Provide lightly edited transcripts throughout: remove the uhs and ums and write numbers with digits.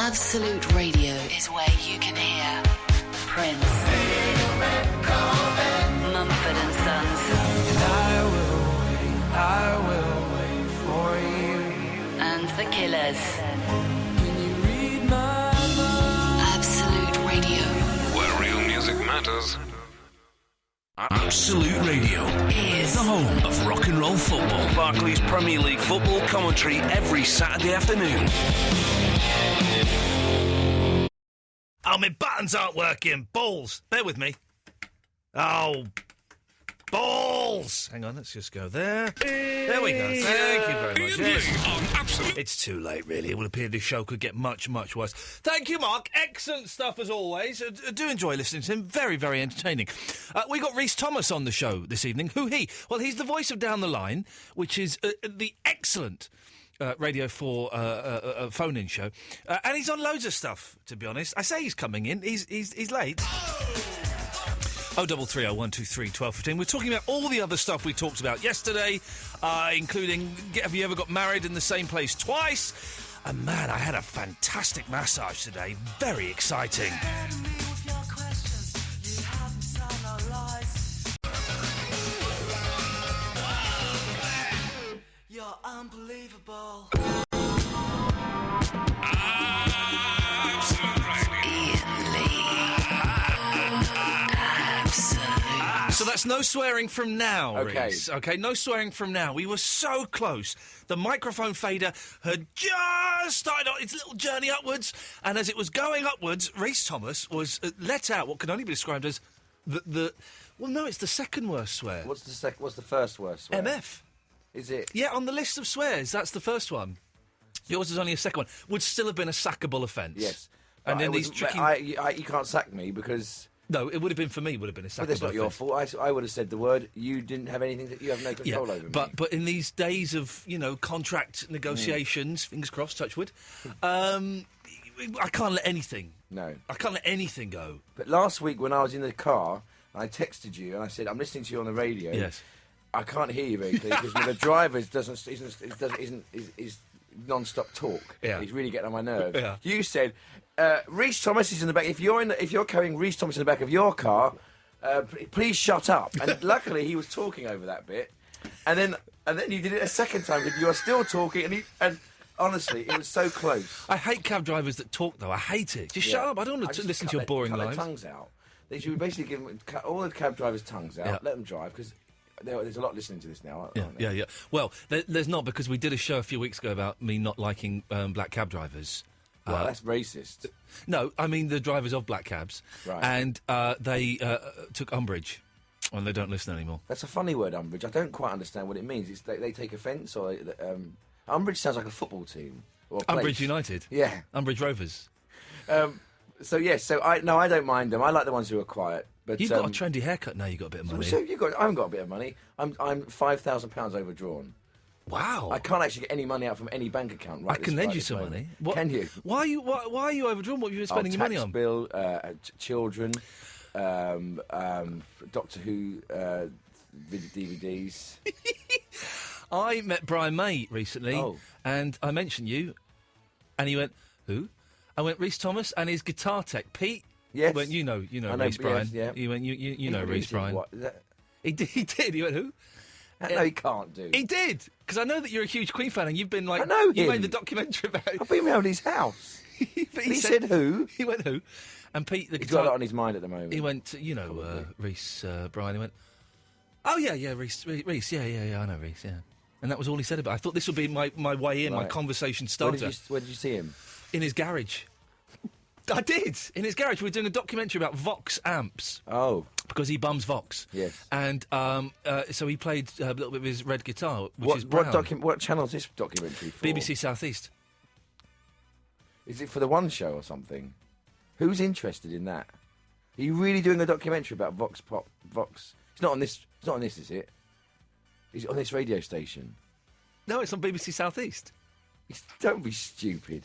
Absolute Radio is where you can hear Prince, Mumford and Sons, I will wait for you, and The Killers. Can you read my mind? Absolute Radio Where real music matters. Absolute Radio is the home of rock and roll football. Barclays Premier League football commentary every Saturday afternoon. Oh, my buttons aren't working. Balls. Bear with me. Oh, balls. Hang on, let's just go there. There we go. Thank you very much. Yes. It's too late, really. It would appear this show could get much, much worse. Thank you, Mark. Excellent stuff, as always. I do enjoy listening to him. Very, very entertaining. We got Rhys Thomas on the show this evening. Who he? Well, he's the voice of Down the Line, which is the excellent... Radio 4 phone-in show. And he's on loads of stuff, to be honest. I say he's coming in. He's late. 0330 123 1215. We're talking about all the other stuff we talked about yesterday, including have you ever got married in the same place twice? And, man, I had a fantastic massage today. Very exciting. You're unbelievable. So that's no swearing from now, Okay. Rhys. Okay, no swearing from now. We were so close. The microphone fader had just started on its little journey upwards, and as it was going upwards, Rhys Thomas was let out what can only be described as the well, no, it's the second worst swear. What's the first worst swear? MF. Is it? Yeah, on the list of swears, that's the first one. Yours is only a second one. Would still have been a sackable offence. Yes. And then these tricky... you can't sack me because... No, it would have been for me. Would have been a sackable. But that's not your offence. fault. I would have said the word. You didn't have anything. You have no control over me. But in these days of contract negotiations, fingers crossed, touch wood, I can't let anything. No, I can't let anything go. But last week when I was in the car, I texted you and I said I'm listening to you on the radio. Yes. I can't hear you very clearly because the driver isn't non-stop talk. Yeah. He's really getting on my nerves. Yeah. You said Rhys Thomas is in the back. If you're carrying Rhys Thomas in the back of your car, please shut up. And luckily he was talking over that bit, and then you did it a second time because you are still talking. And honestly, it was so close. I hate cab drivers that talk though. I hate it. Just shut up. I don't want to listen to your boring cut lives. Their tongues out. They should basically cut all the cab drivers' tongues out. Yeah. Let them drive because. There's a lot listening to this now, aren't there? Yeah. Well, there's not because we did a show a few weeks ago about me not liking black cab drivers. Well, that's racist. No, I mean the drivers of black cabs. Right. And they took umbrage. And they don't listen anymore. That's a funny word, umbrage. I don't quite understand what it means. It's they take offence, or umbrage sounds like a football team. Or a place. Umbridge United. Yeah. Umbridge Rovers. I don't mind them. I like the ones who are quiet. But You've got a trendy haircut now. You've got a bit of money. So I haven't got a bit of money. I'm £5,000 overdrawn. Wow. I can't actually get any money out from any bank account. Right, I can lend you some money. What, can you? Why are you overdrawn? What have you been spending your money on? Tax bill, children, Doctor Who DVDs. I met Brian May recently, Oh. and I mentioned you, and he went, "Who?" I went, "Rhys Thomas and his guitar tech, Pete." Yes. He went, you know Rhys Brian. Yes, yeah. He went, you know Rhys Brian. What? He did. He went, "Who?" No, he can't do. He did, because I know that you're a huge Queen fan, and you've been like, I know you him. made the documentary about it. I've been round his house. But he said who? He went, "Who?" And Pete, the He's guitar. got a lot on his mind at the moment. He went, Rhys Brian. He went, "Oh yeah, Rhys, yeah, I know Rhys, yeah." And that was all he said about it. I thought this would be my way in, my Right. conversation starter. Where did you see him? In his garage. I did! In his garage. We were doing a documentary about Vox amps. Oh. Because he bums Vox. Yes. And so he played a little bit of his red guitar, which is brown. What channel is this documentary for? BBC South East. Is it for the One Show or something? Who's interested in that? Are you really doing a documentary about Vox Pop? Vox? It's not on this. It's not on this, is it? Is it on this radio station? No, it's on BBC South East. Don't be stupid.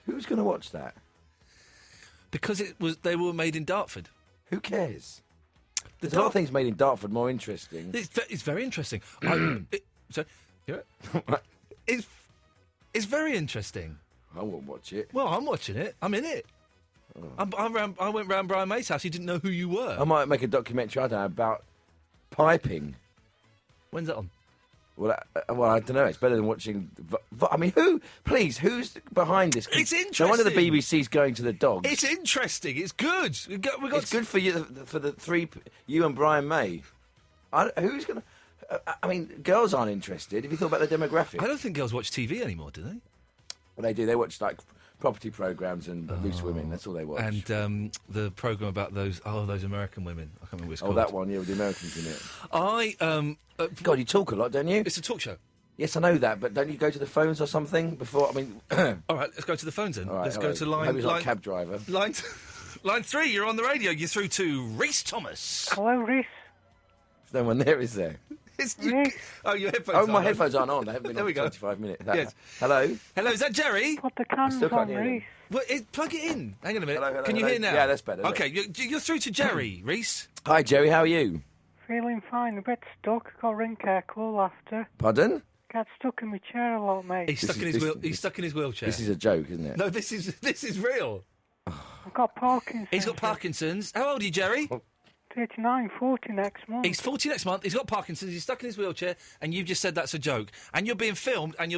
Who's going to watch that? Because they were made in Dartford. Who cares? There's a lot of things made in Dartford more interesting. It's very interesting. It's very interesting. I won't watch it. Well, I'm watching it. I'm in it. I went round Brian May's house. He didn't know who you were. I might make a documentary, I don't know, about piping. When's that on? Well, I don't know. It's better than watching... I mean, who's behind this? It's interesting. No wonder the BBC's going to the dogs. It's interesting. It's good. It's good for you, for the three... You and Brian May. Who's going to... I mean, girls aren't interested. Have you thought about the demographic? I don't think girls watch TV anymore, do they? Well, they do. They watch, like, property programmes and Loose Women. That's all they watch. And the programme about those American women. I can't remember what it's called. Oh, that one, yeah, with the Americans in it. God, you talk a lot, don't you? It's a talk show. Yes, I know that, but don't you go to the phones or something before? I mean... All right, let's go to the phones then. All right, let's go to line... I hope he's not a cab driver. Line 3, you're on the radio. You're through to Rhys Thomas. Hello, Rhys. There's no one there, is there? Oh, your headphones Oh, my headphones aren't on. They haven't been There on we for go. 25 minutes. Yes. Hello? Hello, is that Jerry? Put the cans still can't on, hear him. Rhys. Well, plug it in. Hang on a minute. Hello, Can you hello. hear now? Yeah, that's better. Okay, you're through to Jerry, Rhys. Hi, Jerry, how are you? Feeling fine, a bit stuck. Got ring care call after. Pardon? Got stuck in my chair a lot, mate. He's stuck in his wheelchair. This is a joke, isn't it? No, this is real. I've got Parkinson's. He's got Parkinson's. How old are you, Jerry? 39, 40 next month. He's 40 next month. He's got Parkinson's. He's stuck in his wheelchair, and you've just said that's a joke. And you're being filmed, and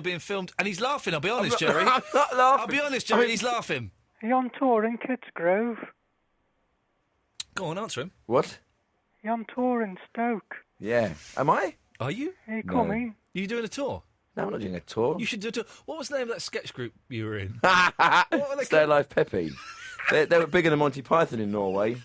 he's laughing. I'll be honest, Jerry. I'm not laughing. I'll be honest, Jerry. He's laughing. Are you on tour in Kidsgrove? Go on, answer him. What? You on tour in Stoke? Yeah. Am I? Are you? Are you coming? Are you doing a tour? No, I'm not doing a tour. You should do a tour. What was the name of that sketch group you were in? What were they Stay called? Alive Peppy. They were bigger than Monty Python in Norway.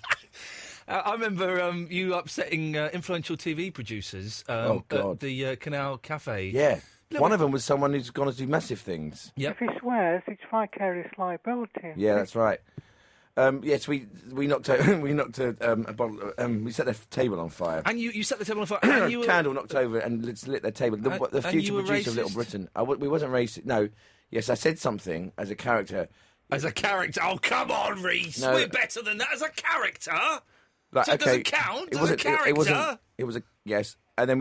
I remember you upsetting influential TV producers God. at the Canal Cafe. Yeah. One of them was someone who's gone to do massive things. Yep. If he swears, it's vicarious liability. Yeah, that's right. Yes, we knocked a bottle. We set the table on fire. And you set the table on fire. And you were... Candle knocked over and lit their table. The And future you were producer of Little racist? Britain. We wasn't racist. No. Yes, I said something as a character. As a character? Oh, come on, Rhys. No. We're better than that as a character. Like, So it doesn't count as a character? It was a yes. And then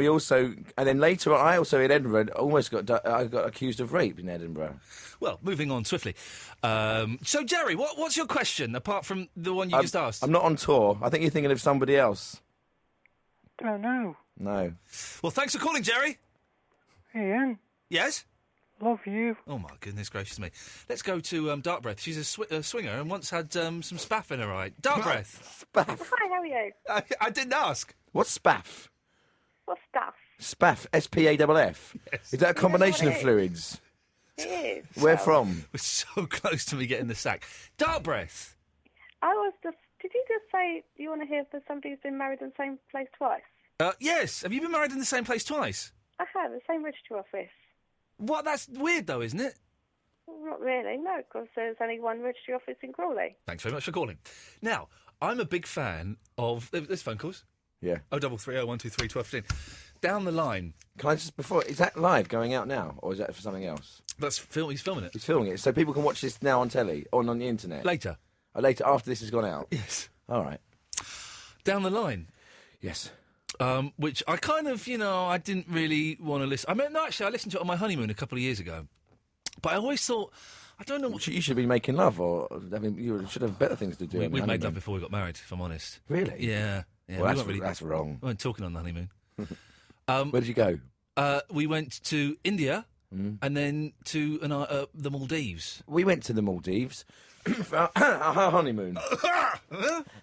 later on, I also in Edinburgh I got accused of rape in Edinburgh. Well, moving on swiftly. So, Jerry, what's your question, apart from the one you just asked? I'm not on tour. I think you're thinking of somebody else. Don't know. No. Well, thanks for calling, Jerry. Ian, Yes? love you. Oh, my goodness gracious me. Let's go to Dark Breath. She's a swinger and once had some spaff in her eye. Dark Breath. Spaff. Hi, how are you? I didn't ask. What's spaff? What's stuff? Spaff. SPAFF. Yes. Is that a combination what of it is? fluids? It is. Where from? We're so close to me getting the sack. Dark Breath. Did you just say you want to hear for somebody who's been married in the same place twice? Yes. Have you been married in the same place twice? I have, the same registry office. What? That's weird, though, isn't it? Well, not really, no, because there's only one registry office in Crawley. Thanks very much for calling. Now, I'm a big fan of... There's phone calls. Yeah. 0330 123 1215. Down the line. Can I just is that live going out now, or is that for something else? He's filming it. He's filming it, so people can watch this now on telly or on the internet. Later. Later, after this has gone out. Yes. All right. Down the line. Yes. Which I kind of, I didn't really want to listen. I mean, no, actually, I listened to it on my honeymoon a couple of years ago. But I always thought, I don't know what... You should be making love, or I mean, you should have better things to do. We made love before we got married, if I'm honest. Really? Yeah. Well, that's wrong. We weren't talking on the honeymoon. Where did you go? We went to India and then to the Maldives. We went to the Maldives for our honeymoon.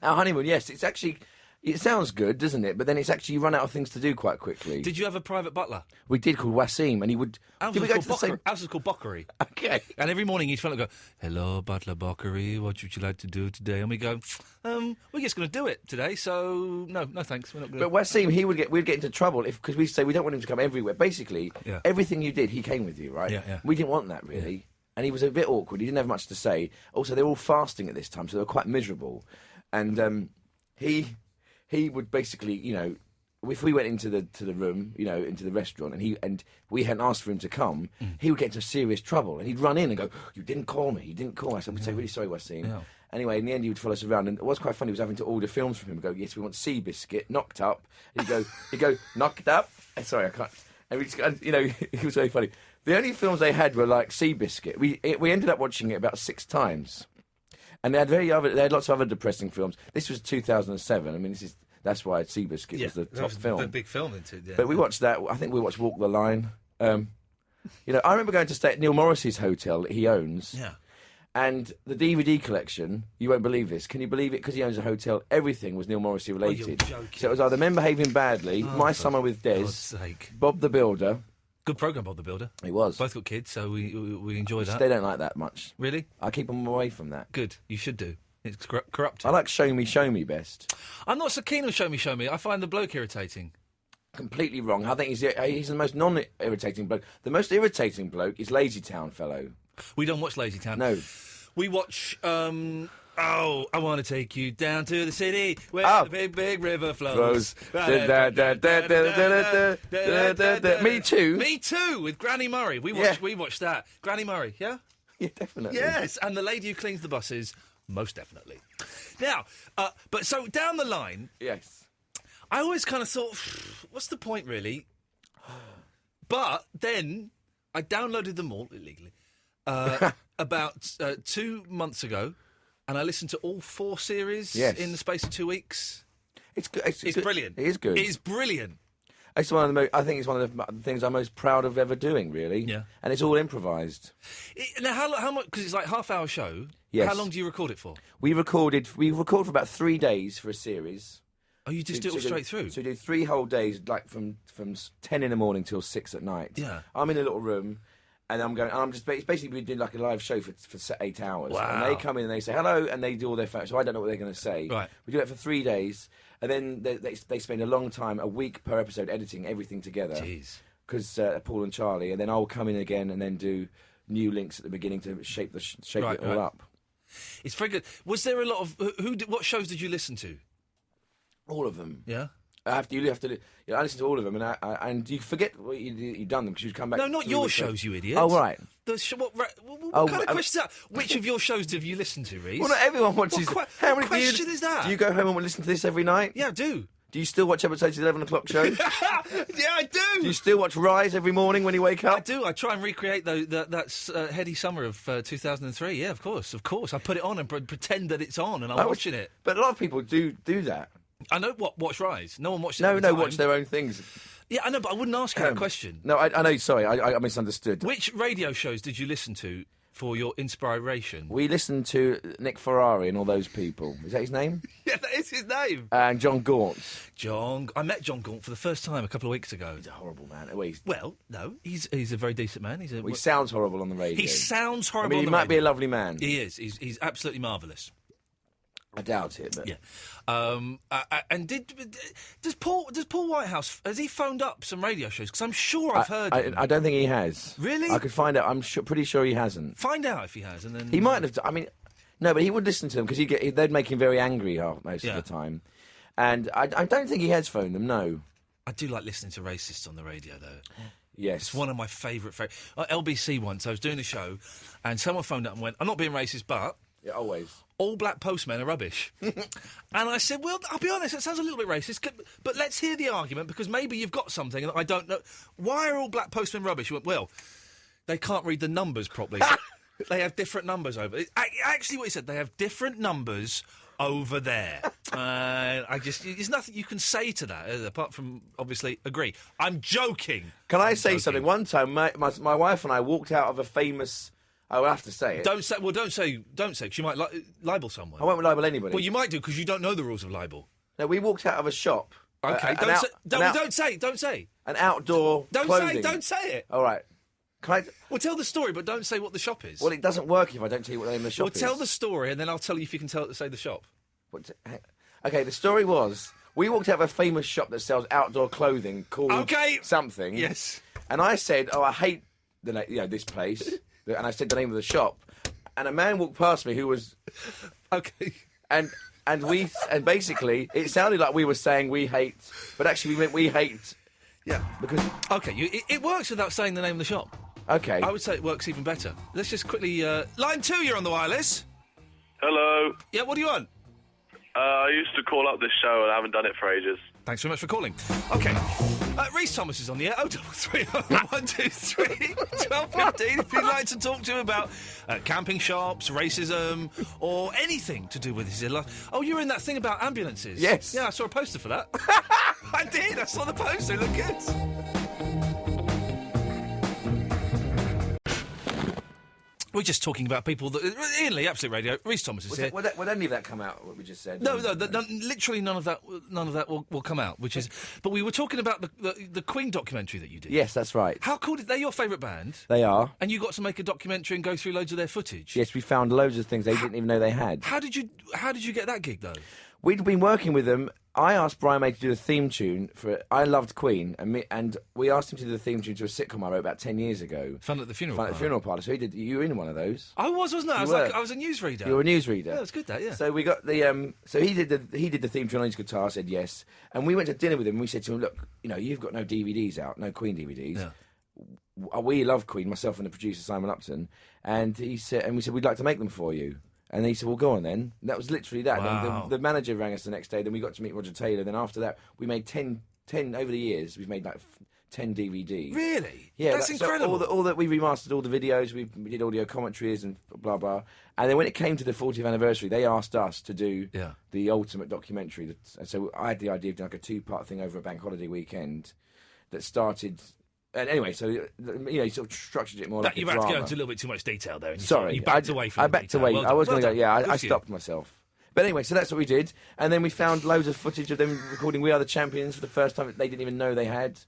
Our honeymoon, yes. It's actually... It sounds good, doesn't it? But then it's actually you run out of things to do quite quickly. Did you have a private butler? We did, called Wasim, and he would... Ours Did we was go to the called same... Ours was called Bockery. Okay. And every morning he'd phone and go, "Hello, Butler Bockery, what would you like to do today?" And we go, "We're just going to do it today, so no thanks, we're not going to." But Wasim, we'd get into trouble because we'd say we don't want him to come everywhere. Basically, everything you did, he came with you, right? Yeah. We didn't want that, really. Yeah. And he was a bit awkward. He didn't have much to say. Also, they were all fasting at this time, so they were quite miserable. And he would basically, if we went into the room, into the restaurant, and we hadn't asked for him to come, he would get into serious trouble, and he'd run in and go, "You didn't call me. You didn't call." So we'd say, "Really sorry, Wasim." Yeah. Anyway, in the end, he would follow us around, and it was quite funny. He was having to order films from him. He'd go, "Yes, we want Seabiscuit, knocked up." He'd go, "Knocked up." Sorry, I can't. And we just, he was very funny. The only films they had were like Seabiscuit. We ended up watching it about 6 times, and they had lots of other depressing films. This was 2007. I mean, that's why Seabiscuit was the top film. A big film into it. Yeah. But we watched that. I think we watched Walk the Line. I remember going to stay at Neil Morris's hotel that he owns. Yeah. And the DVD collection, you won't believe this. Can you believe it? Because he owns a hotel, everything was Neil Morrissey related. you're joking. So it was either Men Behaving Badly, My Summer with Des, God's sake. Bob the Builder. Good programme, Bob the Builder. It was. Both got kids, so we enjoy that. They don't like that much. Really? I keep them away from that. Good. You should do. It's corrupting. I like Show Me best. I'm not so keen on Show Me. I find the bloke irritating. Completely wrong. I think he's the most non-irritating bloke. The most irritating bloke is Lazy Town fellow. We don't watch Lazy Town. No. We watch... I want to take you down to the city where the big river flows. Me too. Me too, with Granny Murray. We watched that. Granny Murray, yeah? Yeah, definitely. Yes, and the lady who cleans the buses, most definitely. Now, but so down the line... Yes. I always kind of thought, what's the point, really? But then I downloaded them all illegally about 2 months ago, and I listened to all 4 series in the space of 2 weeks. It's good. It's brilliant. It is good. It is brilliant. It's I think it's one of the things I'm most proud of ever doing, really. Yeah. And it's all improvised. Now, how much? Because it's like half-hour show. Yes. How long do you record it for? We record for about 3 days for a series. Oh, you just do it all straight through? So we do 3 whole days, like from 10 in the morning till 6 at night. Yeah. I'm in a little room, and it's basically we do like a live show for 8 hours. Wow. And they come in and they say hello, and they do all their facts. So I don't know what they're going to say. Right. We do it for 3 days, and then they spend a long time, a week per episode, editing everything together. Jeez. Because Paul and Charlie, and then I'll come in again and then do new links at the beginning to shape it all up. It's very good. Was there a lot of what shows did you listen to? All of them. Yeah. I listen to all of them, and you forget what you've done them because you come back. No, not your shows, you idiot. Oh, right. What kind of question is that? Which of your shows have you listened to, Rhys? Well, not everyone watches. How many question is that? Do you go home and listen to this every night? Yeah, I do. Do you still watch episodes of the 11 o'clock show? Yeah, I do. Do you still watch Rise every morning when you wake up? I do. I try and recreate that heady summer of 2003. Yeah, of course. I put it on and pretend that it's on, and I'm watching it. But a lot of people do that. I know watch Rise. No one watches it. No, watch their own things. Yeah, I know, but I wouldn't ask you that question. No, I know. Sorry, I misunderstood. Which radio shows did you listen to for your inspiration? We listened to Nick Ferrari and all those people. Is that his name? Yeah, that is his name. And John Gaunt. I met John Gaunt for the first time a couple of weeks ago. He's a horrible man. Well, no, he's a very decent man. He sounds horrible on the radio. He sounds horrible. He might be a lovely man. He is. He's absolutely marvellous. I doubt it, but yeah. And does Paul Whitehouse, has he phoned up some radio shows? Because I'm sure I've heard him. I don't think he has. Really? I could find out. I'm pretty sure he hasn't. Find out if he has, and then he might have. I mean, no, but he would listen to them because they'd make him very angry most of the time. And I don't think he has phoned them. No. I do like listening to racists on the radio, though. Yes. It's one of my favourite. LBC once, I was doing a show, and someone phoned up and went, "I'm not being racist, but." Yeah, always. All black postmen are rubbish. And I said, well, I'll be honest, it sounds a little bit racist, but let's hear the argument, because maybe you've got something that I don't know. Why are all black postmen rubbish? You went, well, they can't read the numbers properly. They have different numbers over. Actually, what he said, they have different numbers over there. There's nothing you can say to that, apart from, obviously, agree. I'm joking. Can I say something? One time, my wife and I walked out of a famous... I will have to say it. Don't say, because you might libel someone. I won't libel anybody. Well, you might do, because you don't know the rules of libel. No, we walked out of a shop. Okay, don't say. An outdoor clothing. Don't say it. All right. Can I... Well, tell the story, but don't say what the shop is. Well, it doesn't work if I don't tell you what the name of the shop is. Well, tell the story, and then I'll tell you if you can say the shop. Okay, the story was, we walked out of a famous shop that sells outdoor clothing called something. Yes. And I said, I hate this place. And I said the name of the shop, and a man walked past me who was okay, and basically it sounded like we were saying we hate, but actually we meant we hate. Yeah, because it works without saying the name of the shop. Okay, I would say it works even better. Let's just quickly line 2. You're on the wireless. Hello. Yeah, what do you want? I used to call up this show and I haven't done it for ages. Thanks very much for calling. Okay. Rhys Thomas is on the air. 0330 123 1215 if you'd like to talk to him about camping shops, racism, or anything to do with his life. Oh, you were in that thing about ambulances? Yes. Yeah, I saw a poster for that. I did. I saw the poster. It looked good. We're just talking about people that... Ian Lee, Absolute Radio, Rhys Thomas is here. Would any of that come out, what we just said? No, literally none of that will come out, which is... But we were talking about the Queen documentary that you did. Yes, that's right. How cool they're your favourite band? They are. And you got to make a documentary and go through loads of their footage? Yes, we found loads of things they didn't even know they had. How did you get that gig, though? We'd been working with them. I asked Brian May to do a theme tune for... I loved Queen, and we asked him to do the theme tune to a sitcom I wrote about 10 years ago. Fun at the Funeral Fun Parlour. at the Funeral Parlour. So you were in one of those. I was, wasn't I? I was a newsreader. You were a newsreader. Yeah, it was good, that, yeah. So we got the... so he did the theme tune on his guitar, said yes. And we went to dinner with him, and we said to him, look, you've got no DVDs out, no Queen DVDs. Yeah. We love Queen, myself and the producer, Simon Upton. And we said, we'd like to make them for you. And he said, well, go on then. And that was literally that. Wow. Then the manager rang us the next day. Then we got to meet Roger Taylor. Then after that, we made 10 over the years, we've made like 10 DVDs. Really? Yeah. That's incredible. So all that we remastered all the videos, we did audio commentaries and blah, blah. And then when it came to the 40th anniversary, they asked us to do the ultimate documentary. So I had the idea of doing like a 2-part thing over a bank holiday weekend that started... And anyway, so you sort of structured it more like a you drama. had to go into a little bit too much detail there. Sorry, you backed away from I the backed detail. away. Well I was done. going to go. Well Yeah, done. I Good for you. stopped myself. But anyway, so that's what we did, and then we found loads of footage of them recording "We Are the Champions" for the first time that they didn't even know they had.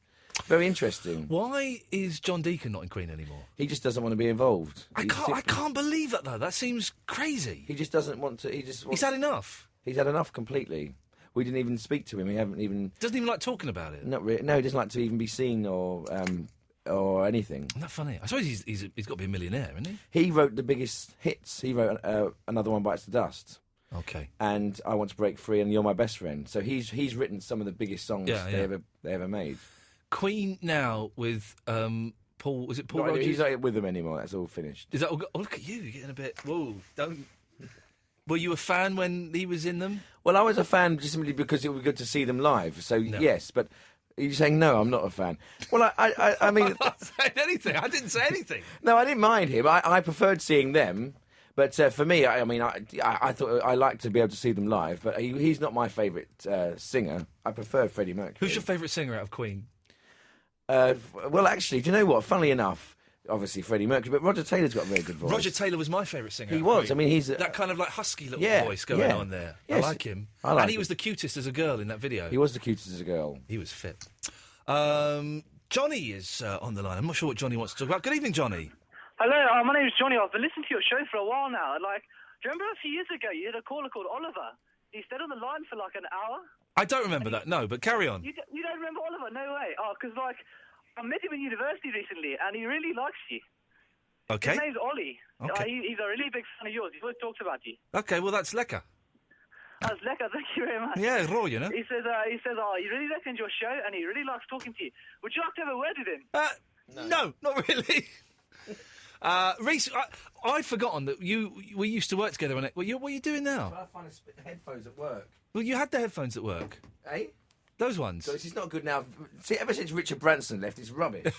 Very interesting. Why is John Deacon not in Queen anymore? He just doesn't want to be involved. I can't believe that though. That seems crazy. He just doesn't want to. He's had enough. He's had enough completely. We didn't even speak to him. He haven't even. Doesn't even like talking about it. Not really. No, he doesn't like to even be seen or anything. Isn't that funny? I suppose he's got to be a millionaire, isn't he? He wrote the biggest hits. He wrote Another One Bites the Dust. Okay. And I Want to Break Free and You're My Best Friend. So he's written some of the biggest songs they ever made. Queen now with Paul. Was it Paul No, Rogers? he's not with them anymore. That's all finished. Is that all? Oh, look at you! You're getting a bit. Whoa! Don't. Were you a fan when he was in them? Well, I was a fan just simply because it was good to see them live. So yes, but. Are you saying no? I'm not a fan. Well, I mean, I'm not saying anything. I didn't say anything. No, I didn't mind him. I preferred seeing them, but for me, I thought I liked to be able to see them live. But he's not my favourite singer. I prefer Freddie Mercury. Who's your favourite singer out of Queen? Well, actually, do you know what? Funnily enough, obviously Freddie Mercury, but Roger Taylor's got a very good voice. Roger Taylor was my favourite singer. He out of was. Queen. I mean, he's that kind of like husky little voice going on there. Yes, I like him. and he was the cutest as a girl in that video. He was the cutest as a girl. He was fit. Johnny is on the line. I'm not sure what Johnny wants to talk about. Good evening, Johnny. Hello, my name is Johnny. I've been listening to your show for a while now. Do you remember a few years ago you had a caller called Oliver? He stayed on the line for like an hour. I don't remember that, no, but carry on. You don't remember Oliver? No way. Oh, because I met him in university recently, and he really likes you. Okay. His name's Ollie. Okay. He's a really big fan of yours. He always talks about you. Okay, well, that's lekker. That's lekker. Thank you very much. Yeah, raw, you know. He says, he really recommends your show, and he really likes talking to you. Would you like to have a word with him? No, not really. Rhys, I'd forgotten that we used to work together on it. What are you doing now? Trying to find headphones at work. Well, you had the headphones at work. Eh? Those ones. So this is not good now. See, ever since Richard Branson left, it's rubbish.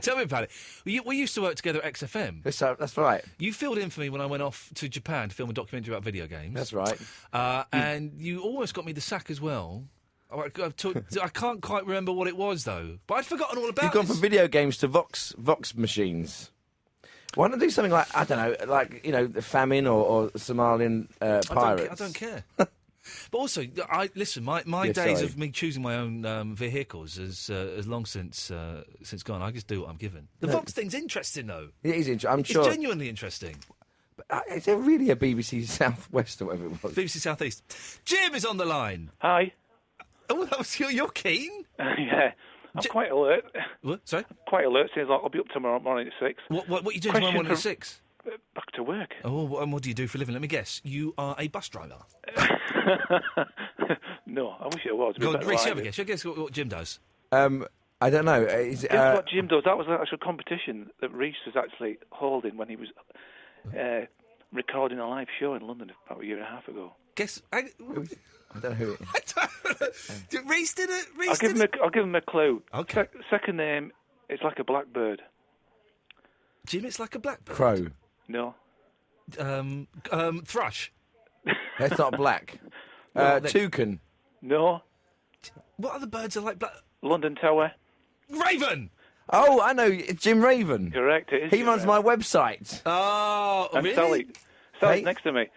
Tell me about it. We used to work together at XFM. That's right. You filled in for me when I went off to Japan to film a documentary about video games. That's right. And you almost got me the sack as well. I can't quite remember what it was, though. But I'd forgotten all about it. You've gone from video games to Vox machines. Why not do something like, I don't know, the famine or Somalian pirates? I don't care. But also, listen. My days sorry. of me choosing my own vehicles has long since gone. I just do what I'm given. The Vox thing's interesting, though. It is interesting. I'm sure. It's genuinely interesting. But, is there really a BBC Southwest or whatever it was? BBC South East. Jim is on the line. Hi. Oh, that was you're keen. Yeah. I'm quite alert. What? Sorry? Quite alert. Seems like I'll be up tomorrow morning at 6. What are you doing tomorrow morning at 6? Back to work. Oh, and what do you do for a living? Let me guess. You are a bus driver. No, I wish it was. Go on, Rhys, you have a guess. You guess what Jim does. I don't know. What Jim does. That was an actual competition that Rhys was actually holding when he was recording a live show in London about a year and a half ago. Guess. I don't know who it is. Rhys did it. I'll give him a clue. Okay. Second name, it's like a blackbird. Jim, it's like a blackbird. Crow. No. Thrush. That's not black. Toucan. No. What other birds are like black? London Tower. Raven. Oh, I know. It's Jim Raven. Correct. It is. He runs my website. Oh, and really? Sally's next to me.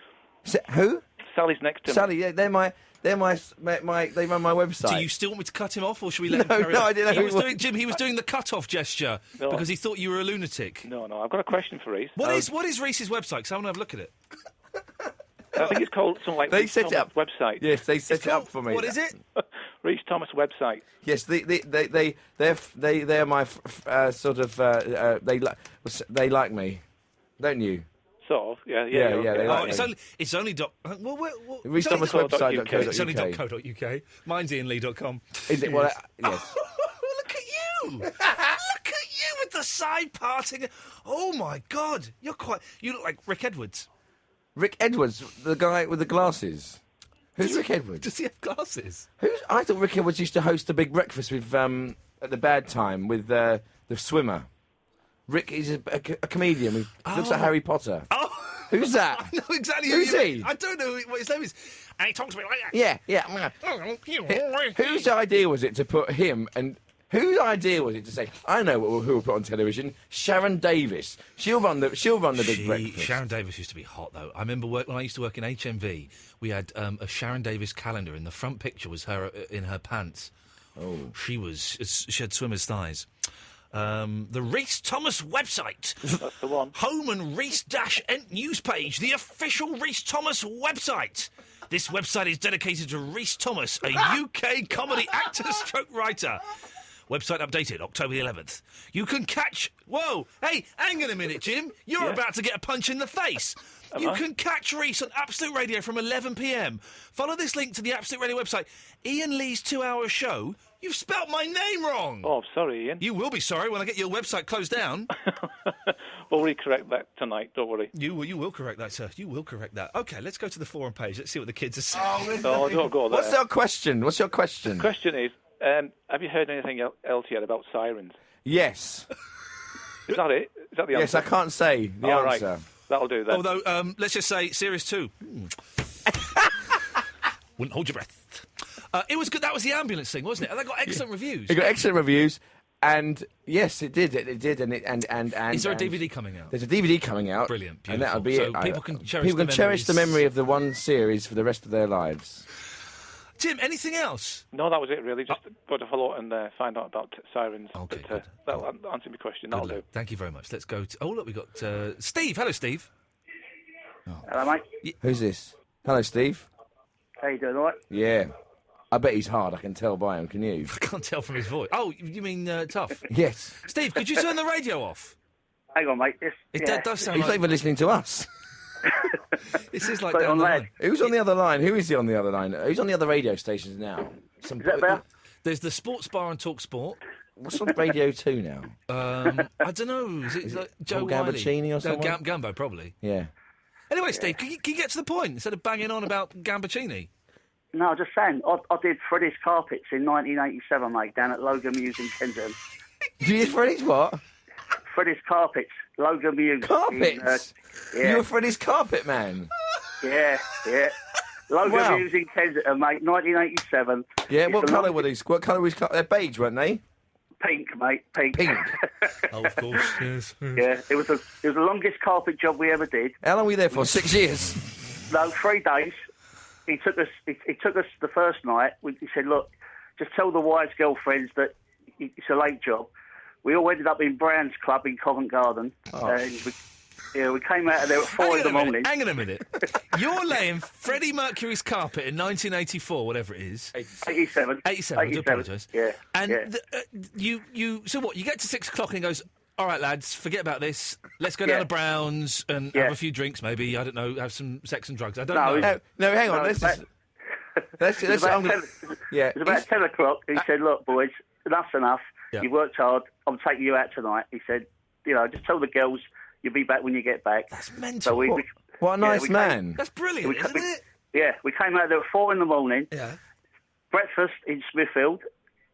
Who? Sally's next to me. Sally. Yeah, they run my website. Do you still want me to cut him off, or should we let him carry No, on? I didn't know He who was it was. Jim, he was doing the cut-off gesture because he thought you were a lunatic. No, I've got a question for Rhys. What is Rhys's website? Because I want to have a look at it. I think it's called something like They Rhys set it Thomas up. website. Yes, they set it up for me. What is it? Rhys Thomas website. Yes, they're my sort of they like me, don't you? Sort of. Yeah. They like me. It's only dot. Rhys Thomas website.co.uk. It's only .co.uk. Mine's iainlee.com. Is it? Well, yes. Look at you! Look at you with the side parting. Oh my God! You look like Rick Edwards. Rick Edwards, the guy with the glasses. Who's Rick Edwards? Does he have glasses? I thought Rick Edwards used to host a big breakfast with at the Bad Time with the swimmer. Rick is a comedian who looks like Harry Potter. Oh, who's that? I know exactly who's who he? I don't know what his name is, and he talks to me like that. Yeah. Whose idea was it to put him and? Whose idea was it to say, I know who will put on television? Sharon Davis. She'll run the big breakfast. Sharon Davis used to be hot, though. I remember when I used to work in HMV, we had a Sharon Davis calendar, and the front picture was her in her pants. Oh. She had swimmer's thighs. The Rhys Thomas website. That's the one. Home and Rhys-Ent news page, the official Rhys Thomas website. This website is dedicated to Rhys Thomas, a UK comedy actor stroke writer. Website updated October the 11th. You can catch... Whoa! Hey, hang on a minute, Jim. You're about to get a punch in the face. You can catch Rhys on Absolute Radio from 11 p.m. Follow this link to the Absolute Radio website. Iain Lee's 2-hour show. You've spelt my name wrong. Oh, sorry, Iain. You will be sorry when I get your website closed down. We'll recorrect that tonight, don't worry. You will correct that, sir. You will correct that. OK, let's go to the forum page. Let's see what the kids are saying. Oh, don't go there. What's your question? The question is, have you heard anything else yet about sirens? Yes. Is that it? Is that the answer? Yes, I can't say the answer. Right. That'll do then. Although, let's just say, Series 2. Wouldn't hold your breath. It was good. That was the ambulance thing, wasn't it? And that got excellent reviews. It got excellent reviews, and yes, it did. It did, and is there a DVD coming out? There's a DVD coming out. Brilliant, beautiful. And that'll be so it. People can cherish the memory of the one series for the rest of their lives. Tim, anything else? No, that was it, really. Just go to follow and find out about sirens. Okay, but, that'll answer my question. That'll do. Thank you very much. Let's go to... Oh, look, we got Steve. Hello, Steve. Hello, mate. Who's this? Hello, Steve. How you doing, all right? Yeah. I bet he's hard. I can tell by him. Can you? I can't tell from his voice. Oh, you mean tough? Yes. Steve, could you turn the radio off? Hang on, mate. It does sound He's like... not even listening to us. This is like down the line. Who's on the other line? Who is he on the other line? Who's on the other radio stations now? Is that better? There's the Sports Bar and Talk Sport. What's on Radio 2 now? I don't know. Is it like Joe Paul Wiley? Gambaccini or someone? No, Gambo, probably. Yeah. Anyway, Steve, can you get to the point instead of banging on about Gambaccini? No, I'm just saying. I did Freddie's Carpets in 1987, mate, down at Logan Muse in Kensington. You did Freddie's what? Freddie's Carpets, Logan Muse. Carpets? Yeah. You were Freddie's carpet man? Yeah. Logan Muse in Kensington, mate, 1987. Yeah, what colour were these? What colour was they're beige, weren't they? Pink, mate, pink. Oh, of course, yes. Yeah, it was the longest carpet job we ever did. How long were you there for? 6 years? No, 3 days. He took us the first night. He said, look, just tell the wife's girlfriends that it's a late job. We all ended up in Brown's Club in Covent Garden. And we came out of there at 4 in the morning. Hang on a minute. You're laying Freddie Mercury's carpet in 1984, whatever it is. 87. 87, I do apologise. Yeah. And so what, you get to 6 o'clock and he goes, all right, lads, forget about this. Let's go down to Brown's and have a few drinks, maybe. I don't know, have some sex and drugs. I don't know. No, hang on. It was about 10 o'clock. He said, look, boys, enough's enough. Yeah. You worked hard. I'm taking you out tonight. He said, just tell the girls you'll be back when you get back. That's mental. So what a nice man. That's brilliant, isn't it? Yeah, we came out there at 4 a.m. Yeah. Breakfast in Smithfield,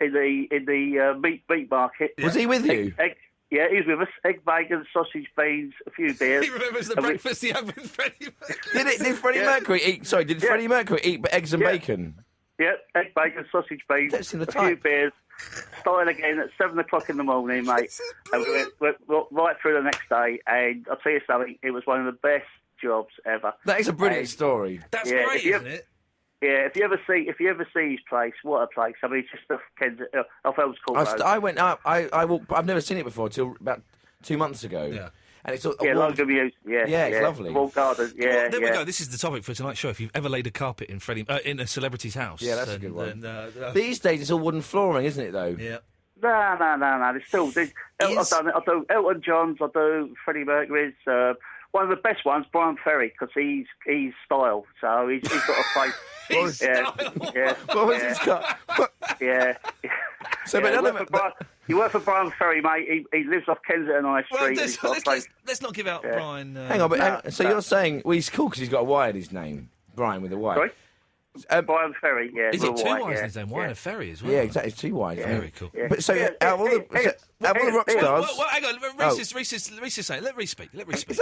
in the meat market. Was he with you? Yeah, he was with us. Egg, bacon, sausage, beans, a few beers. He remembers the breakfast he had with Freddie Mercury. Did Freddie Mercury eat? Sorry, did Freddie Mercury eat eggs and bacon? Yeah, egg, bacon, sausage, beans, a few beers. Starting again at 7 o'clock in the morning, mate. And we went right through the next day. And I'll tell you something, it was one of the best jobs ever. That is a brilliant story. That's great, isn't it? Yeah, if you ever see his place, what a place! I mean, it's just off Earls Court Road. I went up. I walked. I've never seen it before till about 2 months ago. Yeah. And it's all loads of views. Yeah, it's lovely. Walled garden. Yeah, well, there we go. This is the topic for tonight's show. If you've ever laid a carpet in a celebrity's house, that's a good one. These days, it's all wooden flooring, isn't it? Though. Yeah. No. There's still. I do Elton John's. I do Freddie Mercury's. One of the best ones, Brian Ferry, because he's style. So he's got a place. What was his cut? Yeah. So, you work for Brian Ferry, mate. He lives off Kensington High Street. Let's not give out Brian. Hang on, so you're saying he's cool because he's got a Y in his name, Brian with a Y. Sorry? Brian Ferry, yeah. Is it two Y's in his name? Why and a Ferry as well? Yeah, exactly. It's 2 Y's. Very cool. Yeah. But out of all the rock stars... Well, hang on. Rhys is saying... Let Rhys speak. So,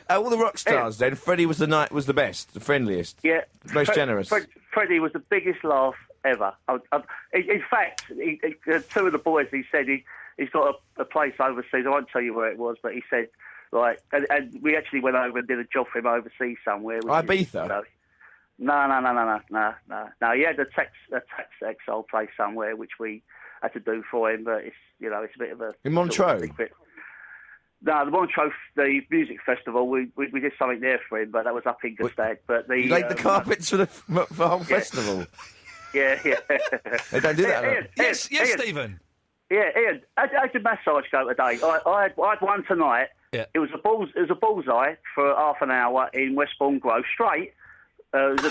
out of all the rock stars, then, Freddie was the best, the friendliest, most generous. Freddie was the biggest laugh ever. In fact, two of the boys, he said he's got a place overseas. I won't tell you where it was, but he said, like... And we actually went over and did a job for him overseas somewhere. Ibiza? No. He had a tax exile place somewhere, which we had to do for him, but it's a bit of a... In Montreux? No, the Montreux, the music festival, we did something there for him, but that was up in Gestad. But you laid the carpets for the whole festival? Yeah. They don't do that, Ian, Yes, Stephen. Yeah, Ian, how did massage go today? I had one tonight. Yeah. It was a bullseye for half an hour in Westbourne Grove, straight. It was a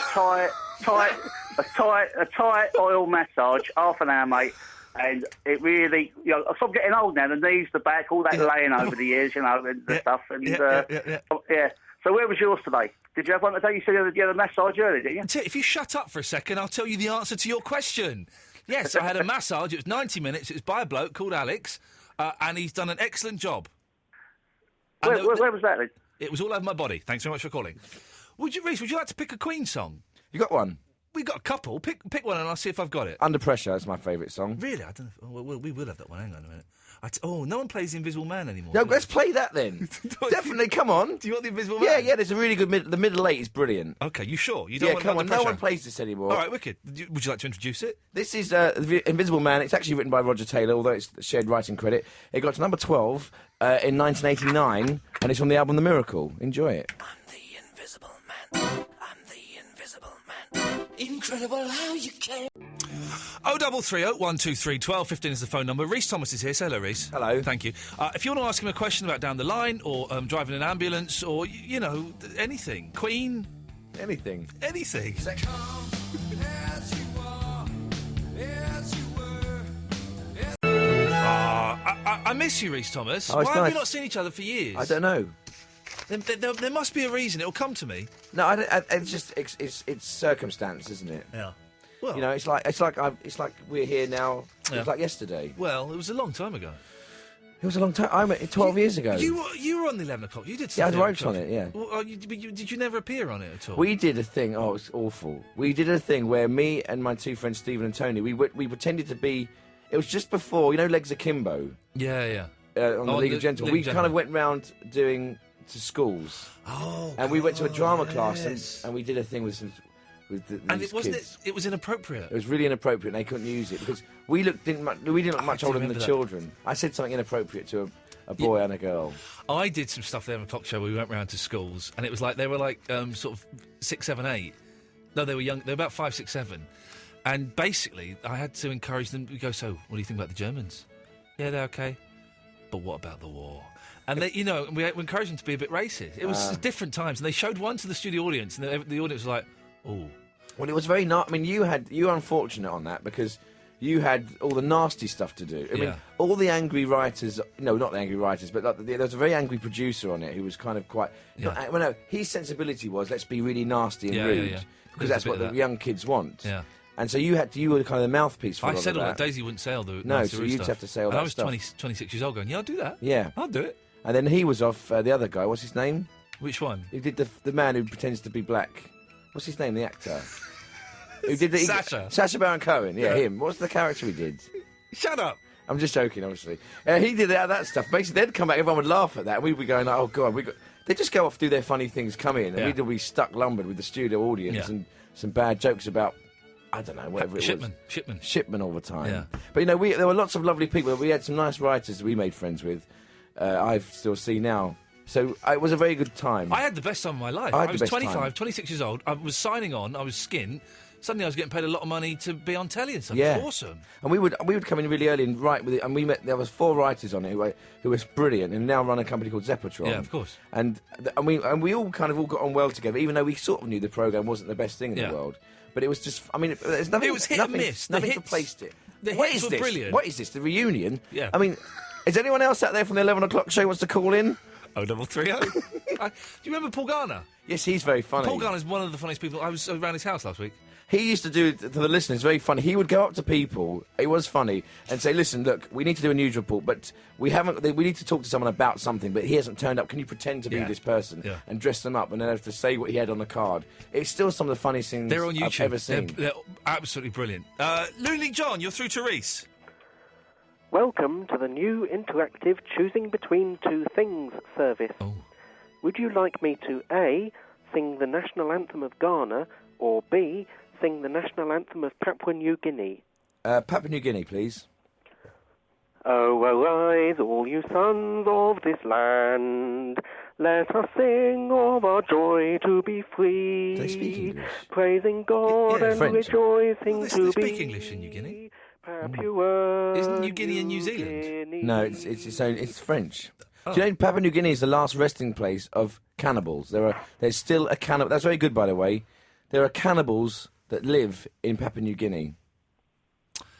tight oil massage, half an hour, mate. And it really, I'm getting old now. The knees, the back, all that laying over the years, and stuff. And So where was yours today? Did you have one today? You said you had a massage earlier, didn't you? If you shut up for a second, I'll tell you the answer to your question. Yes, I had a massage. It was 90 minutes. It was by a bloke called Alex, and he's done an excellent job. Where was that then? It was all over my body. Thanks very much for calling. Rhys, would you like to pick a Queen song? You got one? We got a couple. Pick one and I'll see if I've got it. Under Pressure, that's my favourite song. Really? I don't know. Well, we will have that one. Hang on a minute. No one plays The Invisible Man anymore. No, let's play that then. Definitely, come on. Do you want The Invisible Man? Yeah, there's a really good the middle eight is brilliant. Okay, you sure? You don't want come on, Under Pressure? no one plays this anymore. All right, wicked. Would you like to introduce it? This is The Invisible Man. It's actually written by Roger Taylor, although it's shared writing credit. It got to number 12 in 1989, and it's on the album The Miracle. Enjoy it. I'm the Invisible Man. I'm the Invisible Man. Incredible how you can. 0330 123 1215 is the phone number. Rhys Thomas is here. Say hello, Rhys. Hello. Thank you. If you want to ask him a question about down the line, or driving an ambulance, or, anything. Queen. Anything. Anything. I miss you, Rhys Thomas. Oh, Why have nice. you not seen each other for years? I don't know. There must be a reason. It'll come to me. No, it's just it's circumstance, isn't it? Yeah. Well, it's like we're here now. Yeah. It's like yesterday. Well, it was a long time ago. It was a long time. I met 12 years ago. You were on the 11 o'clock. You did. Yeah, I something wrote on it. Yeah. Well, did you never appear on it at all? We did a thing. Oh, it's awful. We did a thing where me and my two friends Stephen and Tony. We pretended to be. It was just before Legs Akimbo. Yeah. On the League of Gentlemen. We kind of went round doing to schools. Oh. And we went to a drama class and we did a thing with some. And it wasn't. It was inappropriate. It was really inappropriate, and they couldn't use it because we didn't look much older than the children. I said something inappropriate to a boy and a girl. I did some stuff there on the clock show where we went round to schools, and it was like they were like sort of 6, 7, 8. No, they were young. They were about 5, 6, 7. And basically, I had to encourage them to go. So, what do you think about the Germans? Yeah, they're okay. But what about the war? And they, we encouraged them to be a bit racist. It was different times, and they showed one to the studio audience, and the audience was like, "Oh." Well, it was very I mean, you were unfortunate on that because you had all the nasty stuff to do. I mean, all the angry writers... No, not the angry writers, but like, there was a very angry producer on it who was kind of quite... his sensibility was, let's be really nasty and rude. Because that's what the young kids want. Yeah. And so you were kind of the mouthpiece for all I said of all that. that. Daisy wouldn't say all the No, nasty so rude you'd stuff. have to say all and that I was stuff. 26 years old going, yeah, I'll do that. Yeah. I'll do it. And then he was off, the other guy, what's his name? Which one? He did the man who pretends to be black. What's his name, the actor? Who did Sacha. Sacha Baron Cohen, him. What's the character he did? Shut up. I'm just joking, obviously. He did that stuff. Basically, they'd come back, everyone would laugh at that, and we'd be going, like, oh, God, they'd just go off, do their funny things, come in, and we'd all be stuck lumbered with the studio audience and some bad jokes about, I don't know, whatever it was. Shipman all the time. Yeah. But, there were lots of lovely people. We had some nice writers that we made friends with. I still see now. So it was a very good time. I had the best time of my life. I was 25, 26 years old. I was signing on. I was skint. Suddenly I was getting paid a lot of money to be on telly and stuff. Yeah. It was awesome. And we would come in really early and write with it. And we met. There was 4 writers on it who was brilliant and now run a company called Zeppotron. Yeah, of course. And we all kind of all got on well together, even though we sort of knew the programme wasn't the best thing in the world. But it was just. I mean, there's nothing. It was hit and miss. Nothing replaced it. The What hits is were this? brilliant. What is this? The reunion? Yeah. I mean, is anyone else out there from the 11 o'clock show wants to call in? 030. Do you remember Paul Garner? Yes, he's very funny. Paul Garner's one of the funniest people. I was around his house last week. He used to do, to the listeners, very funny. He would go up to people, it was funny, and say, listen, look, we need to do a news report, but we need to talk to someone about something, but he hasn't turned up. Can you pretend to be this person? Yeah. And dress them up, and then have to say what he had on the card. It's still some of the funniest things They're on YouTube. I've ever seen. They're absolutely brilliant. Looney John, you're through to Rhys. Welcome to the new interactive Choosing Between Two Things service. Oh. Would you like me to A, sing the national anthem of Ghana, or B, sing the national anthem of Papua New Guinea? Papua New Guinea, please. Oh, arise, all you sons of this land. Let us sing of our joy to be free. Do they speak English? Praising God and French. rejoicing They to speak be. English in New Guinea. Papua. Isn't New Guinea in New Zealand? No, it's French. Do you know Papua New Guinea is the last resting place of cannibals? There's still a cannibal. That's very good, by the way. There are cannibals that live in Papua New Guinea.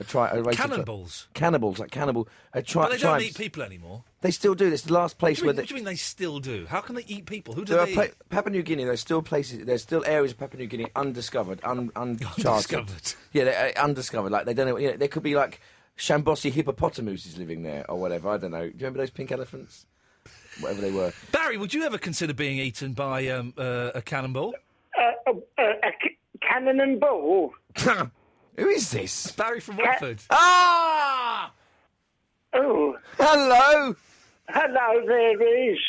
Cannibals? Cannibals, like cannibal. But they don't eat people anymore. They still do. It's the last place What where do you mean they still do? How can they eat people? Who do there they are eat? Papua New Guinea. There's still places. There's still areas of Papua New Guinea undiscovered, uncharted. Undiscovered. Yeah, they're undiscovered. Like they don't know. There could be like Shambosi hippopotamuses living there or whatever. I don't know. Do you remember those pink elephants? Whatever they were. Barry, would you ever consider being eaten by a cannonball? Cannon and ball. Who is this? Barry from Watford. Ah! Oh. Hello. Hello there, Rhys.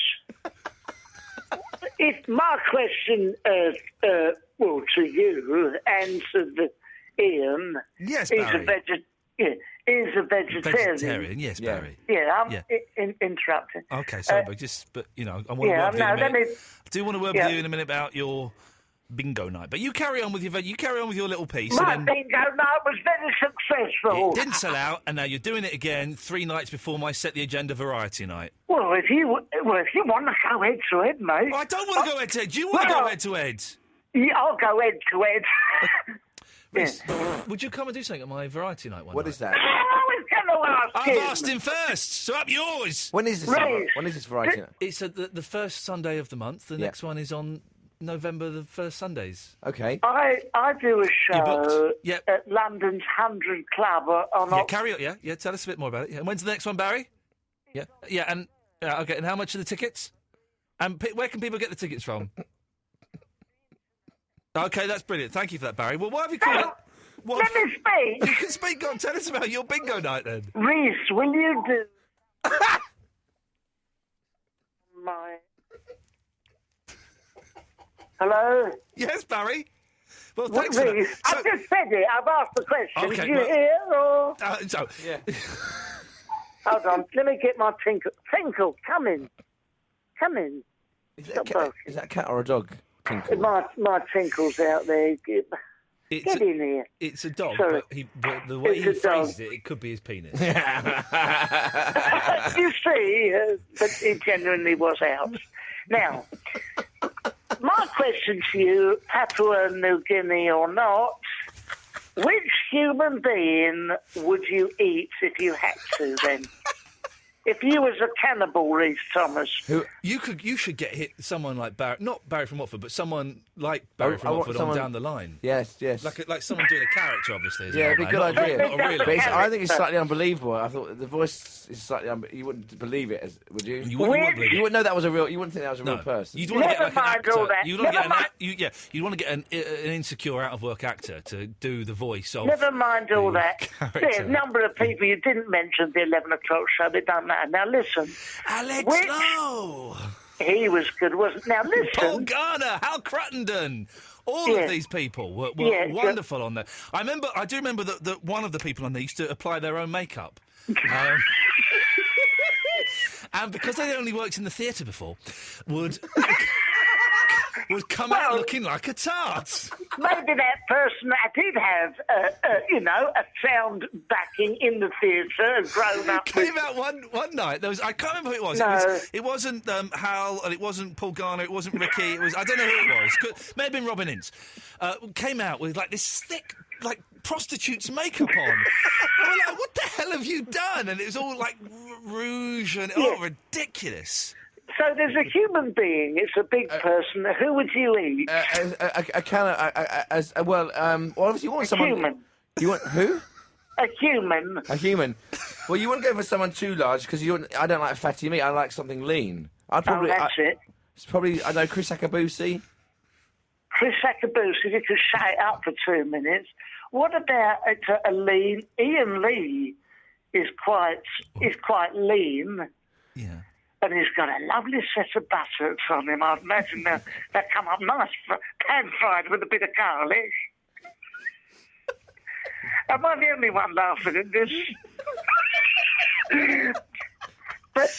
If my question, to you, answered Ian. Yes, he's Barry. He's a vegetarian. Vegetarian, yes, Barry. Yeah, I'm interrupting. Okay, sorry, but I want to work with you in a minute. I do want to work with you in a minute about your bingo night. But you carry on with your little piece. My and then bingo night was very successful. it didn't sell out, and now you're doing it again 3 nights before my Set the Agenda variety night. Well, if you want to go head to head, mate. I don't want to go head to head. Do you want to go head to head? Yeah, I'll go head to head. Rhys, would you come and do something at my variety night one night? What is that? I was going to ask I've him. asked him first, so up yours. When is this? Rhys. When is this variety night? It's the first Sunday of the month. The next one is on November the first Sundays. Okay. I do a show booked? Yep. at London's 100 Club on. Yeah, carry on. Yeah. Tell us a bit more about it. And when's the next one, Barry? Yeah, and okay. And how much are the tickets? And where can people get the tickets from? Okay, that's brilliant. Thank you for that, Barry. Well, what have you called it? Let me speak. You can speak. Go on, tell us about your bingo night then. Rhys, will you do my... Hello? Yes, Barry. Well, thanks for Rhys, that. I've just said it. I've asked the question. Okay, Did you well- hear or... Yeah. Hold on. Let me get my tinkle. Tinkle, come in. Come in. Is that a cat or a dog? Tinkle. My tinkle's out there. Get in here. It's a dog, Sorry. but the way he It's a dog. phrases it could be his penis. You see, but it genuinely was out. Now, my question to you, Papua New Guinea or not, Which human being would you eat if you had to, then? If you was a cannibal, Rhys Thomas. You should get hit someone like Barry, not Barry from Watford, but someone like Barry from Watford on down the line. Yes. Like someone doing a character, obviously. Yeah, it'd be a good idea. Not a real But I think it's slightly unbelievable. I thought the voice is slightly you wouldn't believe it, would you? You wouldn't believe it. You wouldn't know that was a real. You wouldn't think that was a real person. You'd want to get like an actor. all that. You'd want to get an insecure, out of work actor to do the voice of. Never mind all that. character. There's a number of people you didn't mention the 11 o'clock show. They don't matter. Now listen. Alex Lowe. He was good, wasn't he? Now listen. Paul Garner, Hal Cruttenden. All of these people were wonderful on there. I do remember that one of the people on there used to apply their own makeup. And because they'd only worked in the theatre before, would come out looking like a tart. Maybe that person that did have, a sound backing in the theatre and grown up. Came out one night. I can't remember who it was. No. It wasn't Hal, and it wasn't Paul Garner. It wasn't Ricky. It was I don't know who it was. May have been Robin Ince. Came out with like this thick, like prostitute's makeup on. And we're like, what the hell have you done? And it was all like rouge and ridiculous. So there's a human being. It's a big person. Who would you eat? Obviously you want someone. Human. You want who? A human. A human. Well, you want to go for someone too large because I don't like fatty meat. I like something lean. That's it. It's probably I know Chris Akabusi. Chris Akabusi. You could shut it up for 2 minutes. What about a lean? Iain Lee is quite lean. Yeah. And he's got a lovely set of buttocks on him. I'd imagine they'll come up nice, pan-fried with a bit of garlic. Am I the only one laughing at this? But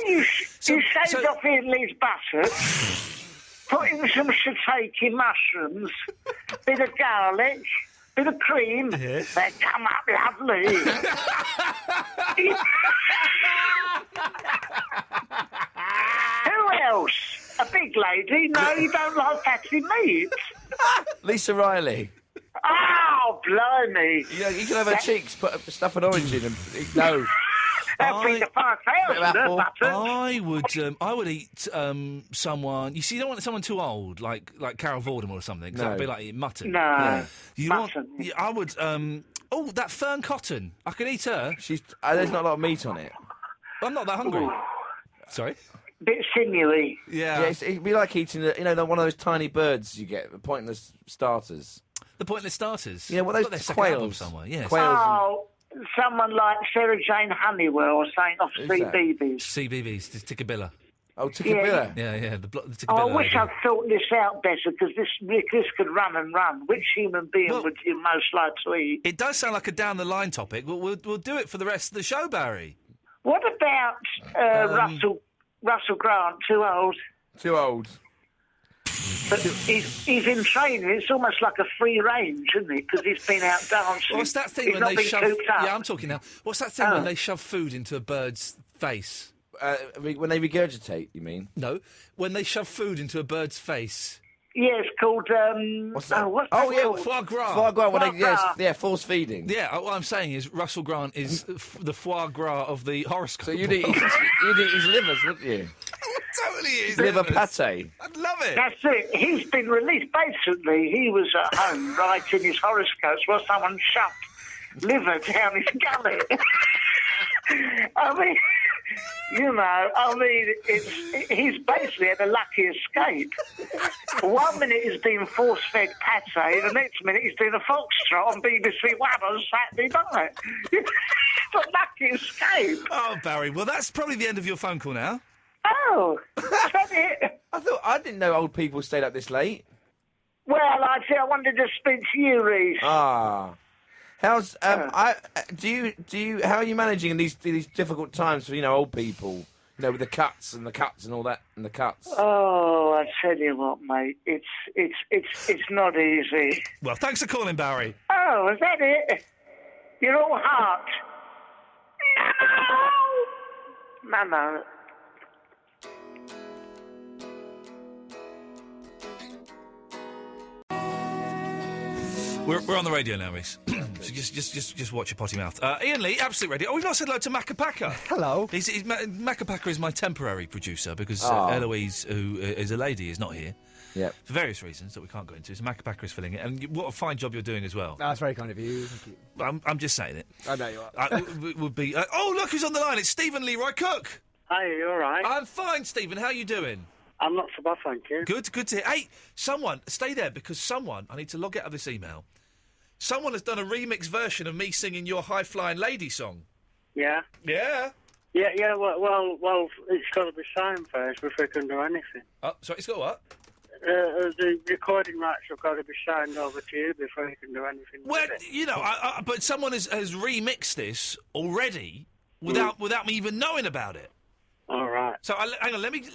you shaved off Iain Lee's buttocks, put in some shiitake mushrooms, bit of garlic, bit of cream, they come up lovely. Who else? A big lady? No, you don't like fatty meat. Lisa Riley. Oh, blimey. You can have her cheeks, put stuff an orange in them. No. I would eat someone. You see, you don't want someone too old, like Carol Vorderman or something. Because that would be like eating mutton. No, mutton. I would. That Fern Cotton. I could eat her. There's not a lot of meat on it. I'm not that hungry. Ooh. Sorry. Bit sinewy. Yeah. It'd be like eating, one of those tiny birds you get, pointless starters. The pointless starters. Yeah, well, those quails somewhere. Yes. Oh, someone like Sarah Jane Honeywell or something off CBeebies. CBeebies, Tikkabilla. Oh, Tikkabilla. Yeah. The Tikkabilla. I wish I'd thought this out better because this could run and run. Which human being would you most like to eat? It does sound like a down the line topic. We'll do it for the rest of the show, Barry. What about Russell Grant? Too old. Too old. But he's in training. It's almost like a free range, isn't it? Because he's been out dancing. What's that thing he's when not they been shove? cooped up. Yeah, I'm talking now. What's that thing when they shove food into a bird's face? When they regurgitate, you mean? No, when they shove food into a bird's face. Yeah, it's called. What's that? Foie gras. Foie gras. Force feeding. Yeah, what I'm saying is Russell Grant is the foie gras of the horoscope. So you'd eat his livers, wouldn't you? Totally is. Liver pate. I'd love it. That's it. He's been released. Basically, he was at home writing his horoscopes while someone shoved liver down his gullet. He's basically had a lucky escape. 1 minute he's being force-fed pate, the next minute he's doing a foxtrot on BBC One on Saturday night. It's a lucky escape. Oh, Barry, well, that's probably the end of your phone call now. Oh, that's it. I didn't know old people stayed up this late. Well, I wanted to speak to you, Rhys. Ah. How's how are you managing in these difficult times for old people? With the cuts and all that and the cuts. Oh, I tell you what, mate, it's not easy. Well, thanks for calling, Barry. Oh, is that it? You're all heart. No. We're on the radio now, Rhys. So just watch your potty mouth. Iain Lee, Absolute Radio. Oh, we've not said hello to Macapaka. Hello. Macapaka is my temporary producer because Eloise, who is a lady, is not here. Yeah. For various reasons that we can't go into. So Macapaka is filling it. And what a fine job you're doing as well. That's very kind of you. Thank you. I'm just saying it. I know you are. Would be. Oh, look who's on the line. It's Stephen Leroy Cook. Hi, you all right? I'm fine, Stephen. How are you doing? I'm not so bad, thank you. Good to hear. Hey, someone, stay there because I need to log out of this email. Someone has done a remix version of me singing your High Flying Lady song. Yeah? Yeah. Yeah, well, it's got to be signed first before we can do anything. Oh, sorry, it's got what? The recording rights have got to be signed over to you before you can do anything Well, with it. you know, but someone has remixed this already without me even knowing about it. All right. So, hang on, let me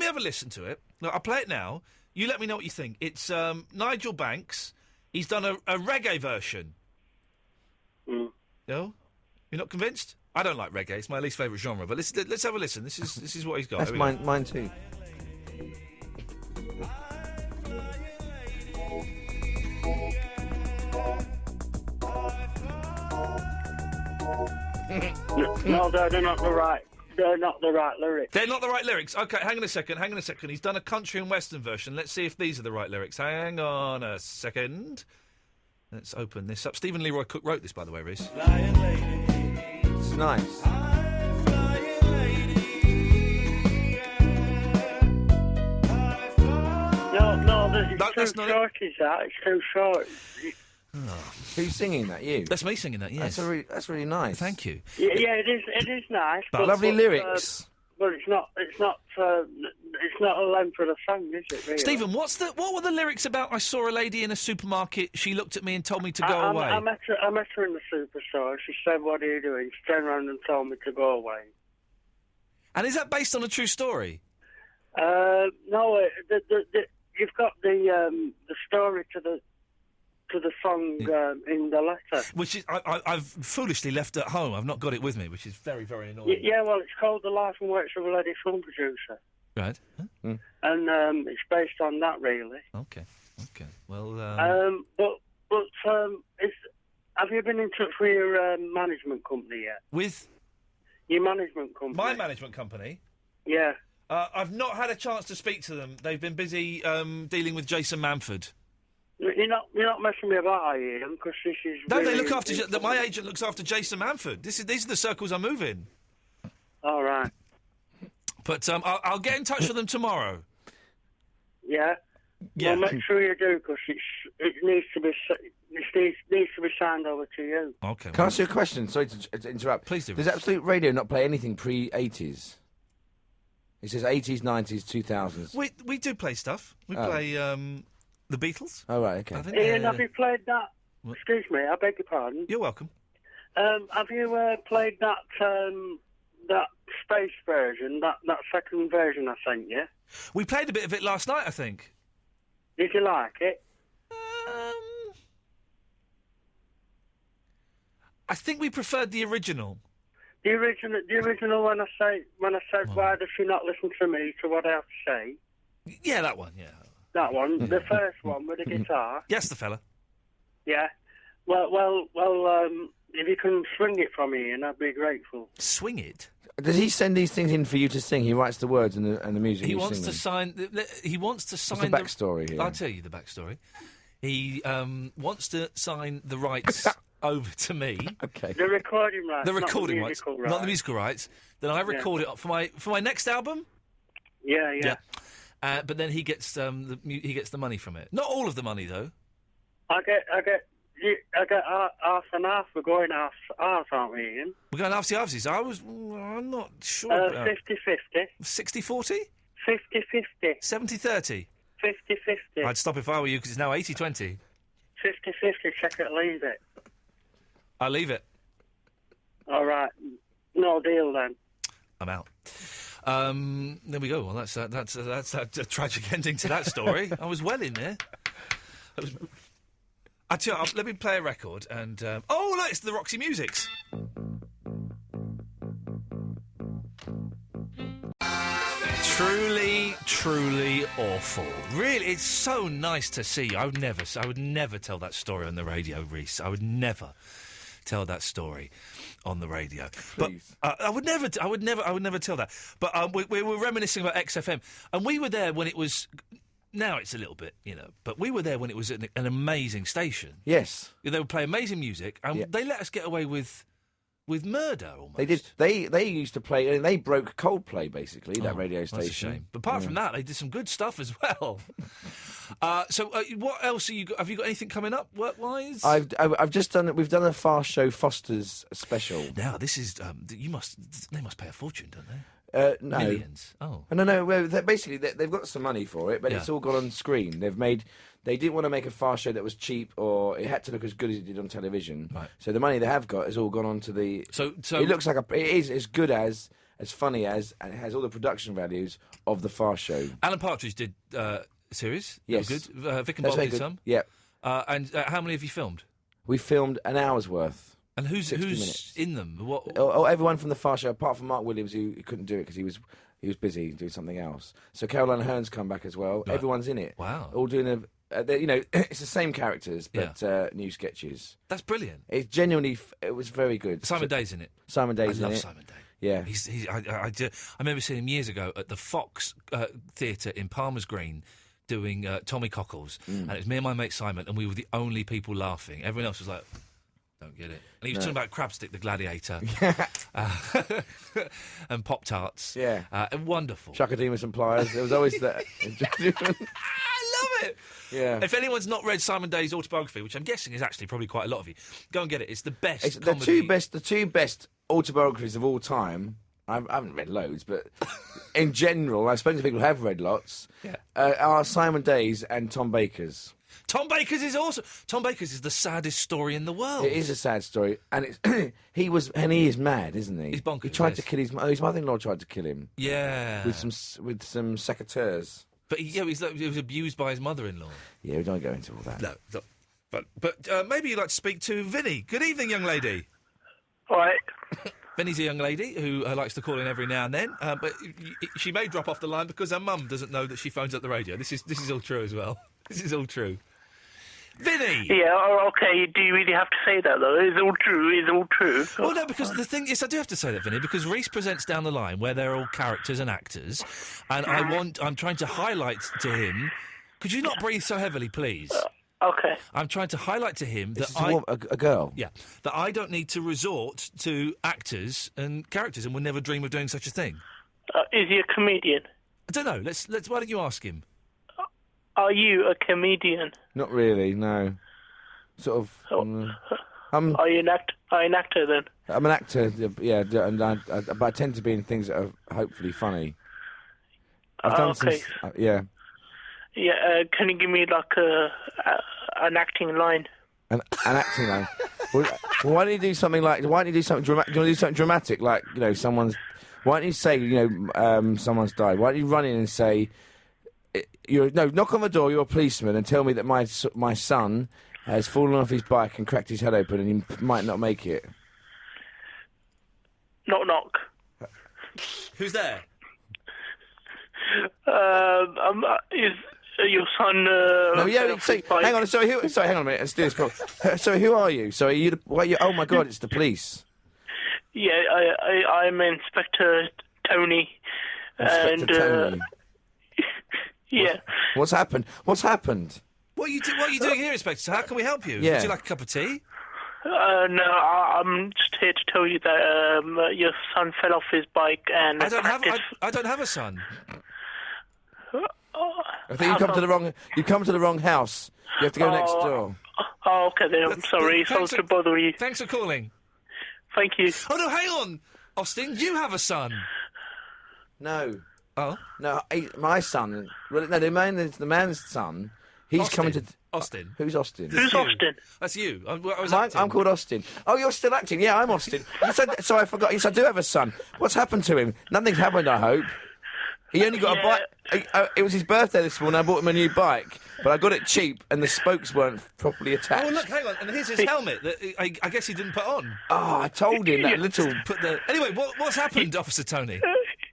have a listen to it. Look, I'll play it now. You let me know what you think. It's Nigel Banks. He's done a reggae version. No? You're not convinced? I don't like reggae. It's my least favourite genre. But let's have a listen. This is what he's got. That's mine too. No, they're not the right. They're not the right lyrics. They're not the right lyrics. OK, hang on a second. He's done a country and western version. Let's see if these are the right lyrics. Hang on a second. Let's open this up. Stephen Leroy Cook wrote this, by the way, Rhys. It's nice. No, it's too short, is that? It's too short. Who's singing that? You? Not me singing that, yes. That's really nice. Thank you. Yeah, it is nice. Lovely lyrics. But it's not a length of the song, is it? Really? Stephen, what were the lyrics about? I saw a lady in a supermarket. She looked at me and told me to go away. I met her in the superstore. She said, "What are you doing?" She turned around and told me to go away. And is that based on a true story? No, you've got the story to the song in the letter. Which is I've foolishly left at home. I've not got it with me, which is very, very annoying. Yeah, well, it's called The Life and Works of a Lady Film Producer. Right. Huh? And it's based on that, really. Okay. Well. Have you been in touch with your management company yet? With your management company? My management company? Yeah. I've not had a chance to speak to them. They've been busy dealing with Jason Manford. You're not messing me about, are you? Because this is. No, really, they look after. My agent looks after Jason Manford. These are the circles I move in. All right. But I'll get in touch with them tomorrow. Yeah. Yeah. Well, make sure you do, because it needs to be signed over to you. Okay. Can I ask you a question? Sorry to interrupt. Please do. Does Absolute Radio not play anything pre-80s? It says 80s, 90s, 2000s. We do play stuff. We play the Beatles. Oh, right, okay. Iain, have you played that? What? Excuse me, I beg your pardon. You're welcome. Have you played that that space version, that second version I sent you? We played a bit of it last night, I think. Did you like it? I think we preferred the original. The original. When I said, why does she not listen to me to what I have to say? Yeah, that one. Yeah. That one, the first one with the guitar. Yes, the fella. Yeah. Well. If you can swing it for me, and I'd be grateful. Swing it. Does he send these things in for you to sing? He writes the words and the music. He wants to sign. He wants to sign. What's the backstory here? I'll tell you the backstory. He wants to sign the rights over to me. Okay. The recording rights. The recording rights, not the musical rights. Then I record it for my next album. Yeah. But then he gets the money from it. Not all of the money though. I get half and half. We're going half, aren't we, Iain? We're going half-halfsies. I'm not sure. 50-50. 60-40? 50-50. 70-30? 50-50. I'd stop if I were you because it's now 80-20. 50-50. Check it, leave it. I'll leave it. All right. No deal then. I'm out. There we go. Well, that's a tragic ending to that story. I was well in there. I tell you, let me play a record and... oh, look, it's the Roxy Musics. truly awful. Really, it's so nice to see you. I would never tell that story on the radio, Rhys. I would never tell that story on the radio. Please. But I would never tell that. But we were reminiscing about XFM, and we were there when it was. Now it's a little bit, but we were there when it was an amazing station. Yes. They would play amazing music, and they let us get away with murder almost. They did. They used to play, and they broke Coldplay basically. That radio station. That's a shame. But apart from that, they did some good stuff as well. So, what else have you got anything coming up work-wise? I've just done it. We've done a Fast Show Foster's special. Now this is they must pay a fortune, don't they? No. Millions. Oh. No. Well, they've got some money for it, but it's all gone on screen. They didn't want to make a Fast Show that was cheap, or it had to look as good as it did on television. Right. So the money they have got has all gone on to the. So it looks like it is as good as funny as, and it has all the production values of the Fast Show. Alan Partridge did a series. Yes. That was good. Vic and Bob did some. Yeah. And how many have you filmed? We filmed an hour's worth. And who's minutes. in them? What? Everyone from the Fast Show, apart from Mark Williams, who couldn't do it because he was busy doing something else. So Caroline Ahern's come back as well. Right. Everyone's in it. Wow. All doing it's the same characters, but new sketches. That's brilliant. It's genuinely, it was very good. Simon Day's in it. Simon Day's in it. I love Simon Day. Yeah. I remember seeing him years ago at the Fox Theatre in Palmer's Green doing Tommy Cockles. And it was me and my mate Simon, and we were the only people laughing. Everyone else was like, don't get it. And he was talking about Crabstick the Gladiator. And Pop-Tarts. Yeah. Wonderful. Chuckademus and Pliers. There was always that. I love it. Yeah. If anyone's not read Simon Day's autobiography, which I'm guessing is actually probably quite a lot of you, go and get it. It's the best comedy. The two best autobiographies of all time. I haven't read loads, but in general, I suppose people have read lots. Yeah. Are Simon Day's and Tom Baker's. Tom Baker's is awesome. Tom Baker's is the saddest story in the world. It is a sad story, and he is mad, isn't he? He's bonkers. He tried to kill his mother-in-law. Tried to kill him. Yeah, with some secateurs. But he was abused by his mother-in-law. Yeah, we don't go into all that. No, but maybe you'd like to speak to Vinny. Good evening, young lady. All right. Vinny's a young lady who likes to call in every now and then, but she may drop off the line because her mum doesn't know that she phones up the radio. This is all true as well. This is all true. Vinny! Yeah, okay, do you really have to say that, though? It's all true, it's all true. Well, no, because the thing is, I do have to say that, Vinny, because Rhys presents down the line where they're all characters and actors, and I'm trying to highlight to him... Could you not breathe so heavily, please? Okay. I'm trying to highlight to him that a girl. Yeah, that I don't need to resort to actors and characters and would never dream of doing such a thing. Is he a comedian? I don't know. Why don't you ask him? Are you a comedian? Not really, no. Sort of. Are you an actor then? I'm an actor, yeah, and but I tend to be in things that are hopefully funny. I've done some. Yeah. Yeah. Can you give me like an acting line? An acting line. Well, why don't you do something like? Why don't you do something dramatic? Do you want to do something dramatic, like someone's? Why don't you say someone's died? Why don't you run in and say? Knock on the door, you're a policeman, and tell me that my son has fallen off his bike and cracked his head open and he might not make it. Knock, knock. Who's there? Is your son... hang on, sorry, hang on a minute, let's do this. Sorry, who are you? Sorry, oh my God, it's the police. Yeah, I'm Inspector Tony. Inspector Tony. Yeah. What's happened? What are you doing here, Inspector? How can we help you? Yeah. Would you like a cup of tea? No, I'm just here to tell you that your son fell off his bike and... I don't have a son. I think you come to the wrong house. You have to go next door. Oh, okay then. I'm sorry. Sorry to bother you. Thanks for calling. Thank you. Oh no, hang on, Austin. You have a son. No. Oh no, my son. Well, no, the man's son. He's Austin. coming to Austin. Who's Austin? Who's Austin? That's you. I'm called Austin. Oh, you're still acting? Yeah, I'm Austin. So I forgot. Yes, I do have a son. What's happened to him? Nothing's happened, I hope. He only got a bike. It was his birthday this morning. I bought him a new bike, but I got it cheap, and the spokes weren't properly attached. Oh look, hang on. And here's his helmet that I guess he didn't put on. Oh, I told him that little. Anyway, what's happened, Officer Tony?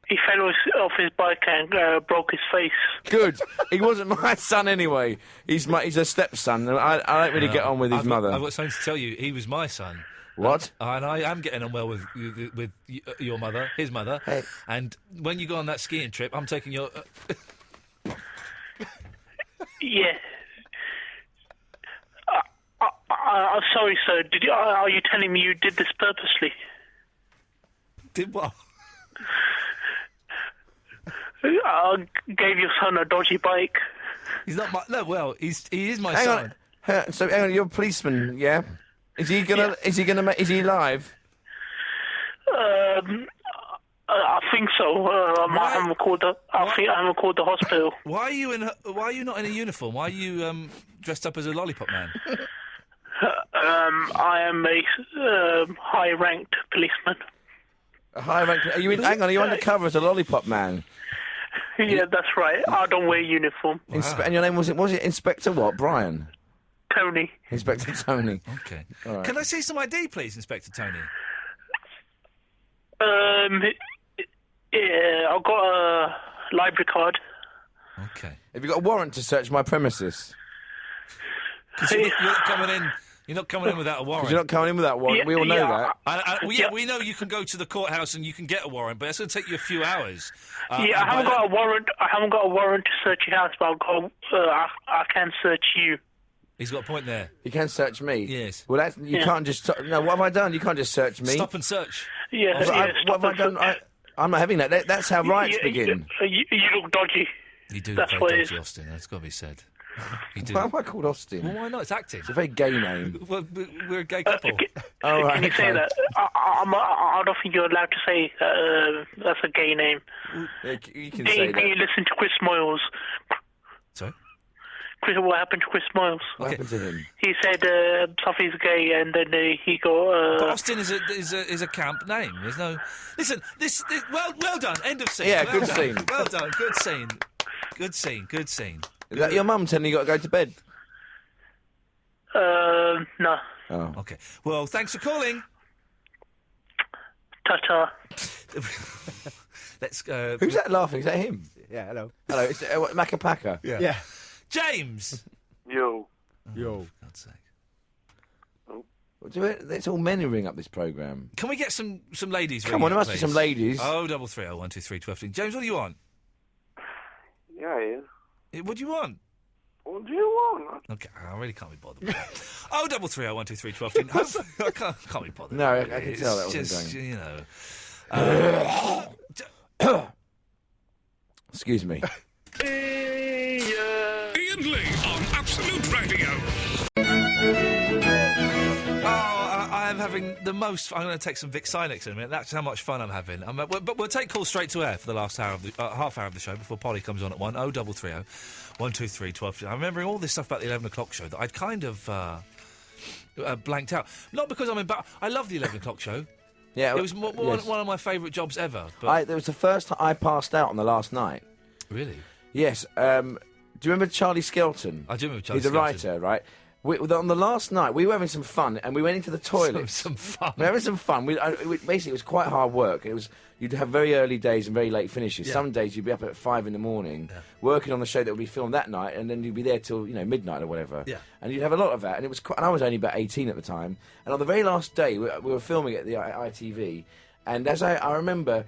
He fell off his bike and broke his face. Good. He wasn't my son anyway. He's a stepson. I don't really get on with his mother. I've got something to tell you. He was my son. What? And I am getting on well with your mother, his mother. Hey. And when you go on that skiing trip, I'm taking your... Yeah. I'm sorry, sir. Are you telling me you did this purposely? Did what? I gave your son a dodgy bike. He's not my... No, well, he is my Hang son. on. So, hang on, you're a policeman, yeah? Is he gonna... Is he alive? I think so. I haven't called the hospital. Why are you not in a uniform? Why are you dressed up as a lollipop man? I am a high-ranked policeman. A high-ranked... Hang on, are you undercover as a lollipop man? Yeah, that's right. I don't wear uniform. And your name was it Inspector what? Brian? Tony. Inspector Tony. Okay. All right. Can I see some ID, please, Inspector Tony? Yeah, I've got a library card. Okay. Have you got a warrant to search my premises? 'Cause you're not coming in. You're not coming in without a warrant. You're not coming in without a warrant. Yeah, we all know that. We know you can go to the courthouse and you can get a warrant, but it's going to take you a few hours. I haven't got a warrant. I haven't got a warrant to search your house, but I can search you. He's got a point there. You can search me. Yes. Well, you can't just. No, what have I done? You can't just search me. Stop and search. Yeah. What have I done? I'm not having that. That's how riots begin. You look dodgy. You do That's look what very it dodgy, is. Austin. That's got to be said. You do. Why am I called Austin? Well, why not? It's acting. It's a very gay name. Well, we're a gay couple. Oh, right. Can you say that? I don't think you're allowed to say that's a gay name. Yeah, you can say that. You listen to Chris Moyles. Sorry? What happened to Chris Moyles? What happened to him? He said Sophie's gay, and then he got. But Austin is a camp name. There's no. Listen, this well done. End of scene. Yeah, well good done. scene. Well done. Good scene. Good scene. Good scene. Is that your mum telling you got to go to bed? No. Oh. Okay. Well, thanks for calling. Ta-ta. Let's. Who's that laughing? Is that him? Yeah, hello. Hello, it's Macapaka. Yeah. James. Yo. For God's sake. It's all men who ring up this programme. Can we get some ladies? Come on, there must be please? some ladies. 0330 123 12. James, what do you want? Yeah, Ian. What do you want? What do you want? Okay, I really can't be bothered with that. 0330 123 12. I can't be bothered. No, I can tell that wasn't just, going. you know. Excuse me. Ian Lee on Absolute Radio. I'm having the most. I'm going to take some Vic Sinex in a minute. That's how much fun I'm having. But we'll take calls straight to air for the last hour of the half hour of the show before Polly comes on at 0330 123 12. I'm remembering all this stuff about the 11 o'clock show that I'd kind of blanked out. Not because I'm embarrassed. I love the 11 o'clock show. Yeah, it was one of my favourite jobs ever. It was the first time I passed out on the last night. Really? Yes. Do you remember Charlie Skelton? I do remember Charlie He's a Skelton. writer, right? On the last night, we were having some fun, and we went into the toilet. Some fun. We were having some fun. Basically, it was quite hard work. You'd have very early days and very late finishes. Yeah. Some days you'd be up at 5 a.m, working on the show that would be filmed that night, and then you'd be there till midnight or whatever. Yeah. And you'd have a lot of that. And it was and I was only about 18 at the time. And on the very last day, we were filming at the ITV, and as I remember,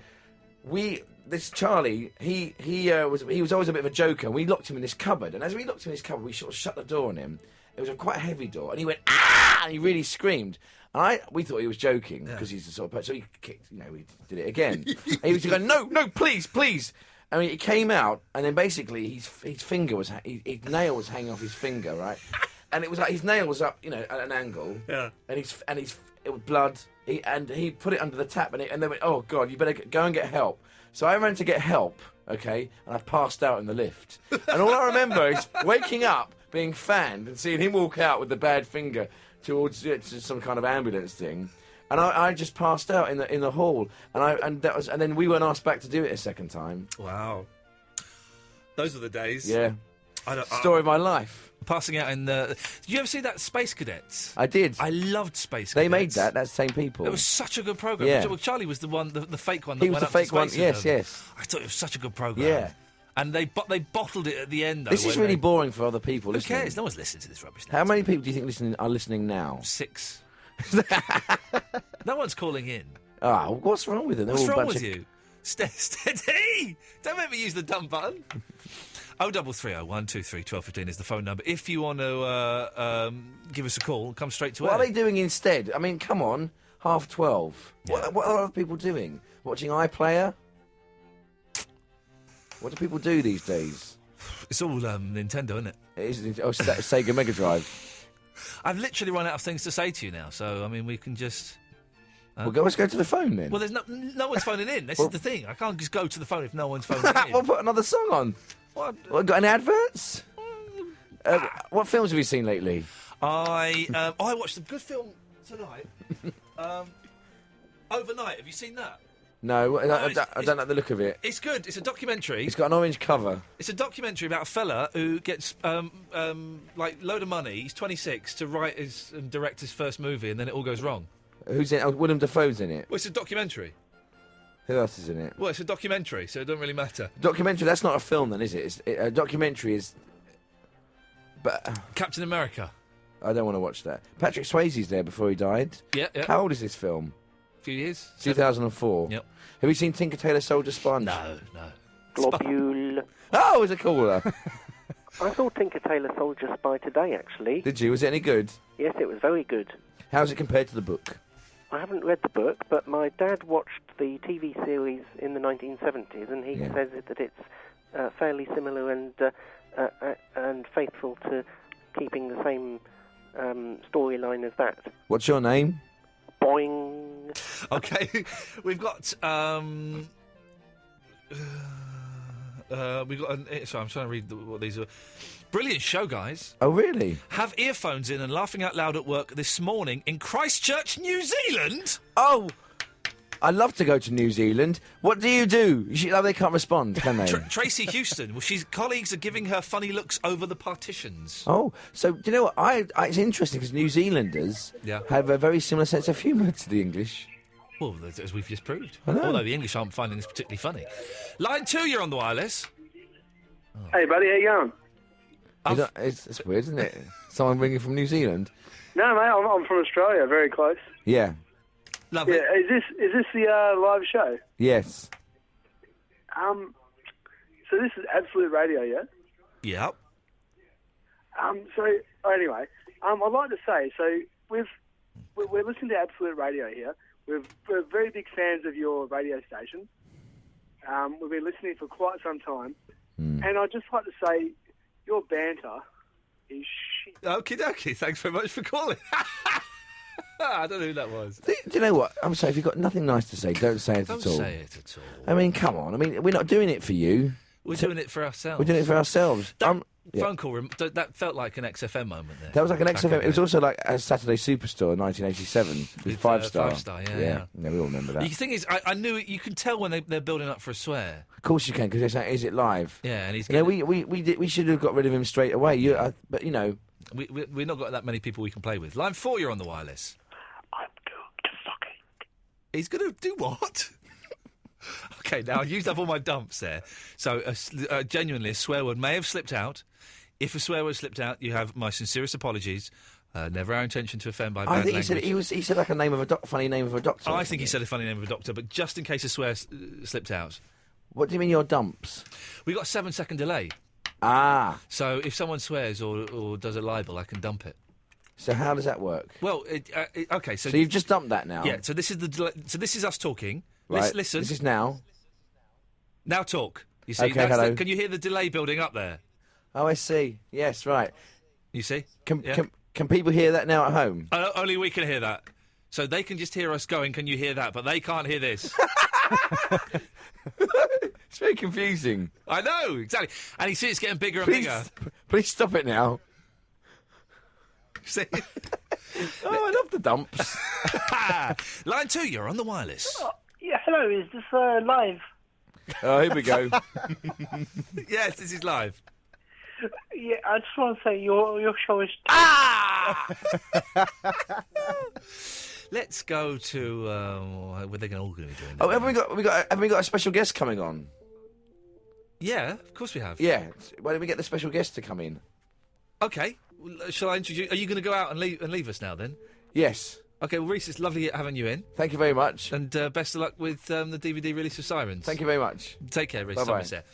this Charlie, he was always a bit of a joker, and we locked him in this cupboard. And as we locked him in this cupboard, we sort of shut the door on him. It was quite a heavy door, and he went, "Ah!" and he really screamed. And we thought he was joking, because he's the sort of person. So he kicked, we did it again. And he was going, no, please. I mean, it came out, and then basically his finger was, his nail was hanging off his finger, right? And it was like his nail was up, at an angle. Yeah. And it was blood. He put it under the tap, and they went, "Oh God, you better go and get help." So I ran to get help, okay, and I passed out in the lift. And all I remember is waking up, being fanned, and seeing him walk out with the bad finger towards some kind of ambulance thing. And I just passed out in the hall, and then we weren't asked back to do it a second time. Wow. Those were the days. Yeah. Story of my life. passing out in the... Did you ever see that Space Cadets? I did. I loved Space Cadets. They made that. That's the same people. It was such a good programme. Yeah. Well, Charlie was the one, the fake one that He was went the up to fake one. space Yes, with them. yes. I thought it was such a good programme. Yeah. And they bottled it at the end, though. This is when really they- boring for other people. Who listening. cares? No one's listening to this rubbish now. How many people do you think are listening now? 6. No one's calling in. Ah, what's wrong with them? They're What's all a wrong bunch with of- you? Steady! Don't make me use the dumb button. 0330 123 1215 is the phone number. If you want to give us a call, come straight to What air. are they doing instead? I mean, come on, 12:30. What are other people doing? Watching iPlayer? What do people do these days? It's all Nintendo, isn't it? It is Sega Mega Drive. I've literally run out of things to say to you now, so I mean we can just. Let's go to the phone then. Well, there's no one's phoning in. This is the thing. I can't just go to the phone if no one's phoning in. We'll put another song on. What, got any adverts? What films have you seen lately? I watched a good film tonight. Overnight. Have you seen that? No, I don't like the look of it. It's good. It's a documentary. It's got an orange cover. It's a documentary about a fella who gets like load of money. He's 26 to write and direct his first movie, and then it all goes wrong. Who's in it? Oh, Willem Dafoe's in it. Well, it's a documentary. Who else is in it? Well, it's a documentary, so it doesn't really matter. Documentary, that's not a film then, is it? A documentary is... But Captain America. I don't want to watch that. Patrick Swayze's there before he died. Yeah. How old is this film? A few years. 2004. Yep. Have you seen Tinker Tailor Soldier Sponge? No. Globule. Oh, it was a caller. I saw Tinker Tailor Soldier Spy today, actually. Did you? Was it any good? Yes, it was very good. How's it compared to the book? I haven't read the book, but my dad watched the TV series in the 1970s, and he says that it's fairly similar and faithful to keeping the same storyline as that. What's your name? Boing. Okay, we've got. We've got. Sorry, I'm trying to read what these are. Brilliant show, guys. Oh, really? Have earphones in and laughing out loud at work this morning in Christchurch, New Zealand. Oh, I'd love to go to New Zealand. What do you do? They can't respond, can they? Tracy Houston. Well, colleagues are giving her funny looks over the partitions. Oh, so do you know what? It's interesting because New Zealanders have a very similar sense of humour to the English. Well, as we've just proved. I know. Although the English aren't finding this particularly funny. Line 2, you're on the wireless. Hey, buddy, how you going? It's weird, isn't it? Someone ringing from New Zealand? No, mate, I'm from Australia, very close. Yeah. Lovely. Yeah, is this the live show? Yes. So this is Absolute Radio, yeah? Yep. So anyway, I'd like to say, so we're listening to Absolute Radio here. We're very big fans of your radio station. We've been listening for quite some time, and I'd just like to say, your banter is shit. Okie dokie, thanks very much for calling. I don't know who that was. Do you know what? I'm sorry, if you've got nothing nice to say, don't say it Don't at all. say it at all. I mean, come on. I mean, we're not doing it for you. We're doing it for ourselves. We're doing it for ourselves. Phone call, that felt like an XFM moment there. That was like an Back XFM. in It was the- also like a Saturday Superstore in 1987 with 5-star. 5-star, yeah. We all remember that. The thing is, I knew it, you can tell when they're building up for a swear. Of course you can, because they're saying, "Is it live?" Yeah, and he's. You know, we should have got rid of him straight away. But you know, we're not got that many people we can play with. Line 4, you're on the wireless. I'm going to fucking. He's going to do what? Okay, now I used up all my dumps there. So genuinely, a swear word may have slipped out. If a swear word slipped out, you have my sincerest apologies. Never our intention to offend by bad I think language. he said like a name of a funny name of a doctor. I think he said a funny name of a doctor, but just in case a swear slipped out. What do you mean your dumps? We got a 7-second delay. Ah. So if someone swears or does a libel, I can dump it. So how does that work? Well, okay. So you've just dumped that now. Yeah. So this is the delay. So this is us talking. Right. Listen. This is now. Now talk. You see? Okay, hello. Can you hear the delay building up there? Oh, I see. Yes, right. You see? Can people hear that now at home? Only we can hear that. So they can just hear us going, can you hear that? But they can't hear this. It's very confusing. I know, exactly. And you see it's getting bigger and bigger. Please stop it now. See? Oh, I love the dumps. Line 2, you're on the wireless. Yeah, hello, is this live? Oh, here we go. Yes, this is live. Yeah, I just want to say your show is. Let's go to what they're all going to be doing. Oh, haven't we got a special guest coming on? Yeah, of course we have. Yeah. Why don't we get the special guest to come in? Okay. Shall I introduce? Are you going to go out and leave us now then? Yes. Okay. Well, Rhys, it's lovely having you in. Thank you very much. And best of luck with the DVD release of Sirens. Thank you very much. Take care, Rhys. Bye-bye. Thomas there.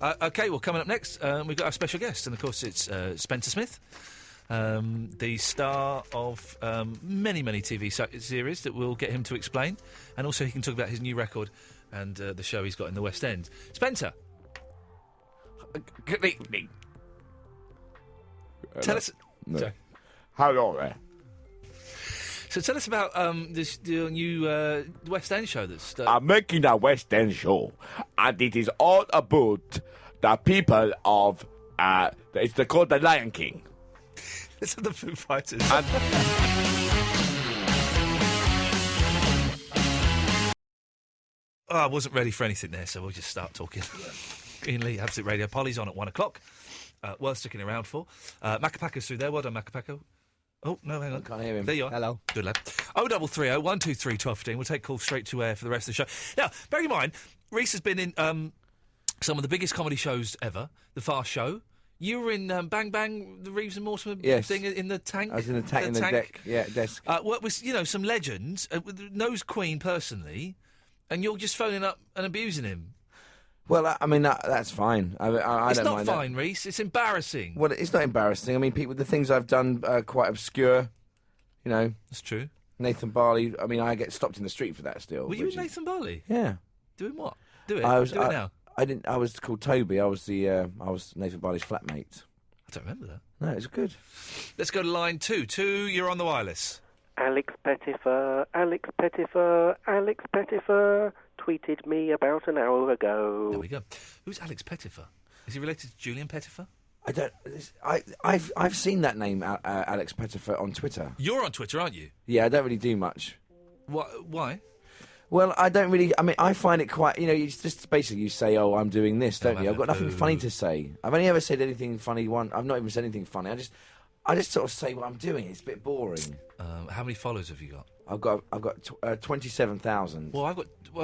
Bye. Okay. Well, coming up next, we've got our special guest, and of course it's Spencer Smith. The star of many TV series that we'll get him to explain, and also he can talk about his new record and the show he's got in the West End. Spencer, good evening. Tell us. No. Sorry. Hello there. So tell us about your new West End show that's. I'm making a West End show, and it is all about the people of. It's called the Lion King. It's the Foo Fighters. I wasn't ready for anything there, so we'll just start talking. Iain Lee, Absolute Radio. Polly's on at 1 o'clock. Worth sticking around for. Macapaco's through there. Well done, Macapaco. Oh, no, hang on. Can't hear him. There you are. Hello. Good lad. 0330 123 1215. We'll take calls straight to air for the rest of the show. Now, bear in mind, Rhys has been in some of the biggest comedy shows ever. The Fast Show. You were in Bang Bang, the Reeves and Mortimer thing in the tank. I was in the tank, deck. Yeah, desk. What was some legends? Knows Queen personally, and you're just phoning up and abusing him. Well, I mean that's fine. I It's don't mind not that. fine, Rhys. It's embarrassing. Well, it's not embarrassing. I mean, the things I've done are quite obscure. You know. That's true. Nathan Barley. I mean, I get stopped in the street for that still. Were you with Nathan Barley? Yeah. Doing what? Do it. Do it now. I didn't. I was called Toby. I was Nathan Barley's flatmate. I don't remember that. No, it's good. Let's go to line 2. 2, you're on the wireless. Alex Pettifer tweeted me about an hour ago. There we go. Who's Alex Pettifer? Is he related to Julian Pettifer? I don't. I've seen that name, Alex Pettifer, on Twitter. You're on Twitter, aren't you? Yeah, I don't really do much. Why? Well, I don't really. I mean, I find it quite. It's just basically you say, "Oh, I'm doing this," don't you? I've got nothing funny to say. I've only ever said anything funny. I've not even said anything funny. I just sort of say what I'm doing. It's a bit boring. How many followers have you got? I've got 27,000. Well,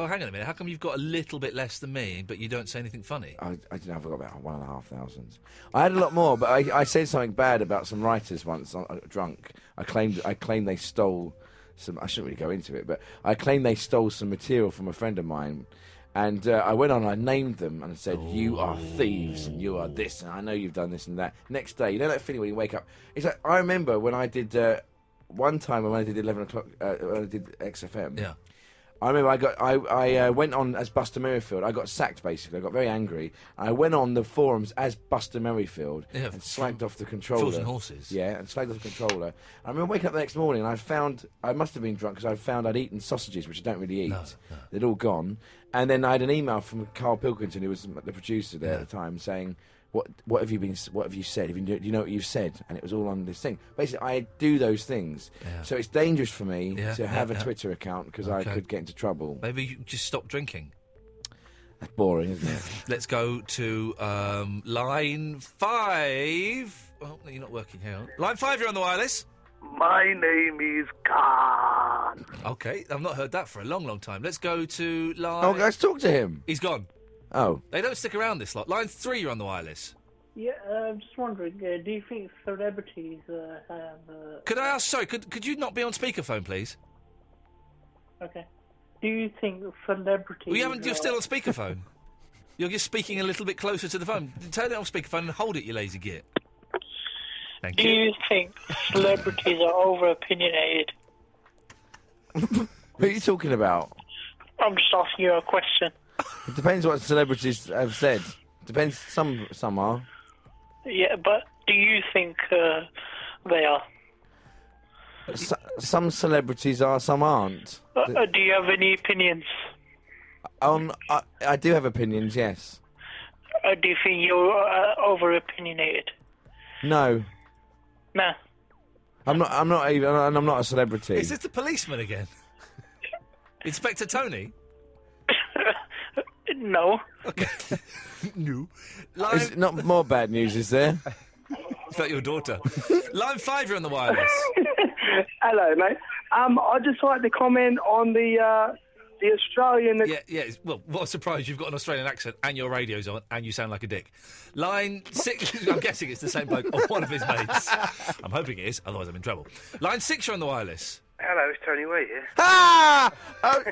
hang on a minute. How come you've got a little bit less than me, but you don't say anything funny? I don't know. I've got about 1,500. I had a lot more, but I said something bad about some writers once. Drunk. I claimed they stole. I shouldn't really go into it, but I claimed they stole some material from a friend of mine, and I went on and I named them and said, "You are thieves, and you are this, and I know you've done this and that." Next day, you know that feeling when you wake up? It's like, I remember when I did, one time when I did 11 o'clock, when I did XFM. Yeah. I remember I went on as Buster Merrifield. I got sacked, basically. I got very angry. I went on the forums as Buster Merrifield and slagged off the controller. Fools and horses. Yeah, and slagged off the controller. I remember waking up the next morning and I must have been drunk because I found I'd eaten sausages, which I don't really eat. No. They'd all gone. And then I had an email from Carl Pilkington, who was the producer there at the time, saying, What have you said? Do you know what you've said? And it was all on this thing. Basically, I do those things. Yeah. So it's dangerous for me to have a yeah. Twitter account because I could get into trouble. Maybe you just stop drinking. That's boring, isn't it? Let's go to line 5. Oh, no, you're not working. Hang on. Line 5, you're on the wireless. My name is Khan. Okay, I've not heard that for a long, long time. Let's go to line... Oh, let's talk to him. He's gone. Oh. They don't stick around this lot. Line 3, you're on the wireless. Yeah, I'm just wondering, do you think celebrities have... Could I ask, sorry, could you not be on speakerphone, please? Okay. Do you think celebrities... Well, you're still on speakerphone. You're just speaking a little bit closer to the phone. Turn it off speakerphone and hold it, you lazy git. Thank Do you. you think celebrities are over-opinionated? Who are you talking about? I'm just asking you a question. It depends what celebrities have said. Depends. Some are. Yeah, but do you think they are? Some celebrities are, some aren't. Do you have any opinions? I do have opinions. Yes. Do you think you're over-opinionated? No. No. I'm not even. And I'm not a celebrity. Is it the policeman again? Inspector Tony? No. No. Is not more bad news, is there? Is that your daughter? Line 5, you're on the wireless. Hello, mate. I'd just like to comment on the Australian... Yeah. Well, what a surprise. You've got an Australian accent and your radio's on and you sound like a dick. Line 6, I'm guessing it's the same bloke or one of his mates. I'm hoping it is, otherwise I'm in trouble. Line 6, you're on the wireless. Hello, it's Tony Way here. Ah! Oh,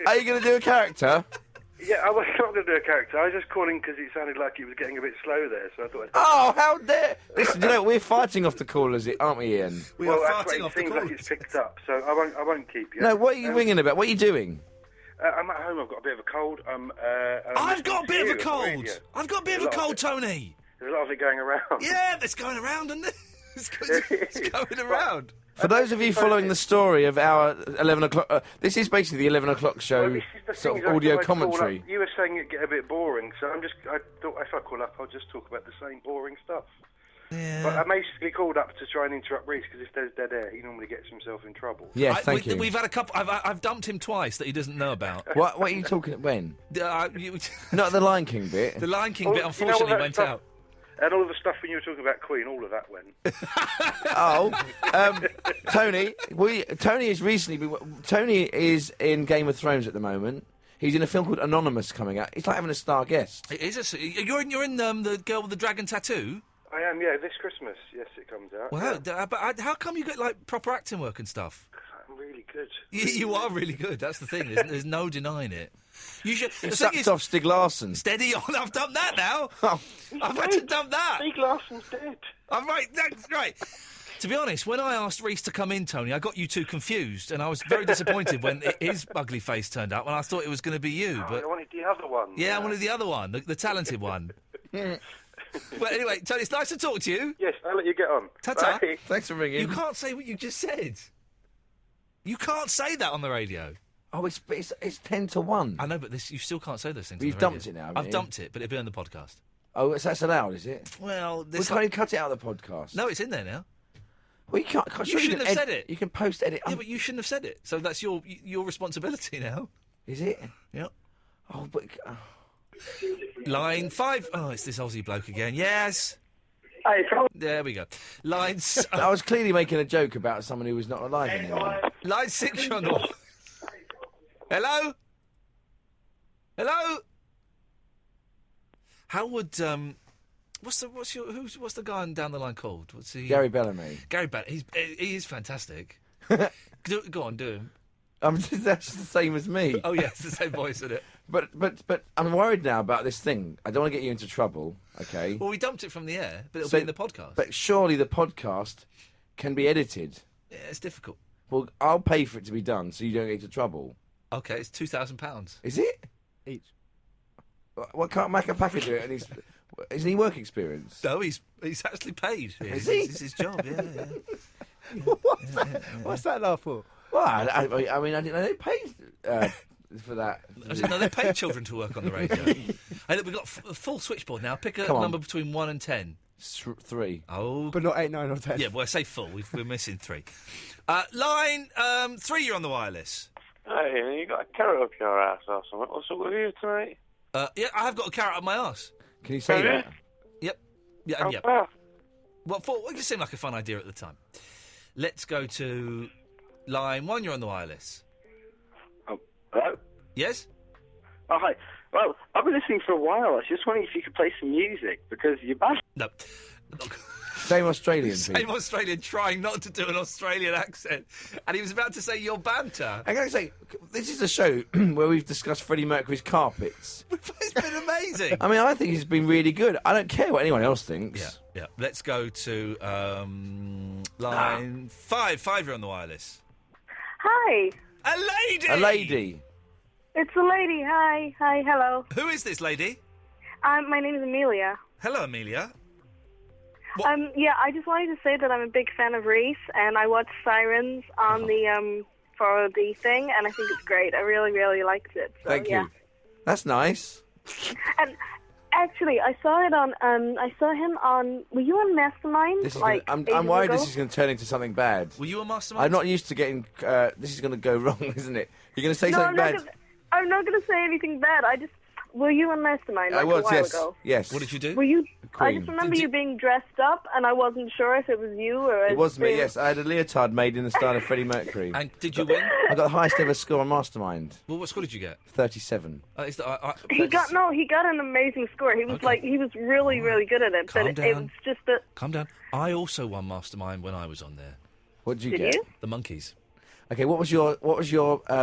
are you going to do a character? Yeah, I was not going to do a character. I was just calling because it sounded like it was getting a bit slow there, so I thought... Oh, how dare... Listen, you know, we're fighting off the callers, aren't we, Ian? Well, that's what it seems like it's picked up, so I won't keep you. No, what are you ringing about? What are you doing? I'm at home, I've got a bit of a cold. I've got a bit of a cold! I've got a bit of a cold, Tony! There's a lot of it going around. Yeah, it's going around, isn't it? It's going around. For those of you following the story of our 11 o'clock... this is basically the 11 o'clock show, Well, this is the sort thing, of is I audio thought I'd call commentary. up. You were saying it'd get a bit boring, so I thought if I call up, I'll just talk about the same boring stuff. Yeah. But I basically called up to try and interrupt Rhys, because if there's dead air, he normally gets himself in trouble. Yes, thank you. We've had a couple... I've dumped him twice that he doesn't know about. What are you talking... When? Not the Lion King bit? The Lion King bit, unfortunately, went out. And all the stuff when you were talking about Queen, all of that went. Tony, Tony is in Game of Thrones at the moment. He's in a film called Anonymous coming out. It's like having a star guest. It is. You're in the girl with the dragon tattoo? I am, yeah, this Christmas. Yes, it comes out. Well, but how come you get, like, proper acting work and stuff? I'm really good. You are really good. That's the thing. There's no denying it. You should. He sucked off Stig Larsson. Steady on. I've done that now. I've had to dump that. Stig Larsson's dead. I'm right. That's right. To be honest, when I asked Rhys to come in, Tony, I got you two confused, and I was very disappointed when his ugly face turned up, and I thought it was going to be you. But I wanted the other one. Yeah, I wanted the other one, the talented one. Well, anyway, Tony, it's nice to talk to you. Yes, I'll let you get on. Ta-ta. Bye. Thanks for ringing. You can't say what you just said. You can't say that on the radio. Oh, it's 10 to 1. I know, but you still can't say those things. But you've dumped it now, haven't I've you? dumped it, but it'll be on the podcast. Oh, that's allowed, is it? Well, we can't even cut it out of the podcast. No, it's in there now. Well, you can't. You shouldn't have said it. You can post edit. Yeah, but you shouldn't have said it. So that's your responsibility now. Is it? Yeah. Oh, but. Line 5. Oh, it's this Aussie bloke again. Yes. Hey, there we go. Line. I was clearly making a joke about someone who was not alive anymore. Line 6 on the. Hello. Hello. How would what's the guy down the line called? What's he? Gary Bellamy. Gary Bellamy. He is fantastic. Go on, do him. That's the same as me. Oh yeah, it's the same voice, isn't it? But I'm worried now about this thing. I don't want to get you into trouble. Okay. Well, we dumped it from the air, but it'll be in the podcast. But surely the podcast can be edited. Yeah, it's difficult. Well, I'll pay for it to be done, so you don't get into trouble. Okay, it's £2,000. Is it? Each. What can't Macca do it? And isn't he work experience? No, he's actually paid. Yeah, Is he? It's his job. Yeah. What's that laugh for? Well, I mean, I didn't know they paid for that. I didn't know they paid children to work on the radio. Hey, look, we've got a full switchboard now. Pick a number between 1 and 10. 3. Oh. But not 8, 9 or 10. Yeah, well, I say full. We're missing 3. Line 3, you're on the wireless. Hey, you got a carrot up your ass or something? What's up with you tonight? Yeah, I have got a carrot up my arse. Can you say that? Yep. Yeah, yep. Well, it just seemed like a fun idea at the time. Let's go to line 1, you're on the wireless. Oh, hello? Yes? Oh, hi. Well, I've been listening for a while. I was just wondering if you could play some music, because you're bad. No. Same Australian Same people. Australian trying not to do an Australian accent. And he was about to say your banter. I gotta say, this is a show where we've discussed Freddie Mercury's carpets. It's been amazing. I mean, I think he's been really good. I don't care what anyone else thinks. Yeah. Let's go to line 5. 5, you're on the wireless. Hi. A lady! A lady. It's a lady. Hi. Hi. Hello. Who is this lady? My name is Amelia. Hello, Amelia. Yeah, I just wanted to say that I'm a big fan of Rhys, and I watched Sirens on the for the thing, and I think it's great. I really, really liked it. So, Thank you. That's nice. And actually, I saw it on. I saw him on. Were you on Mastermind? This is like I'm ages worried ago? this is going to turn into something bad. Were you a mastermind? I'm not used to getting. This is going to go wrong, isn't it? You're going to say No, something bad. I'm not going to say anything bad. Were you on Mastermind like I was, a while yes. ago? Yes. What did you do? Were you? I Queen. just remember you being dressed up, and I wasn't sure if it was you or. It was me, yes. I had a leotard made in the style of Freddie Mercury. And did you win? I got the highest ever score on Mastermind. Well, what score did you get? 37. He got an amazing score. He was he was really, really good at it. Calm but down. it was just that. Calm down. I also won Mastermind when I was on there. What did you Did get? you? The Monkeys. Okay, what was your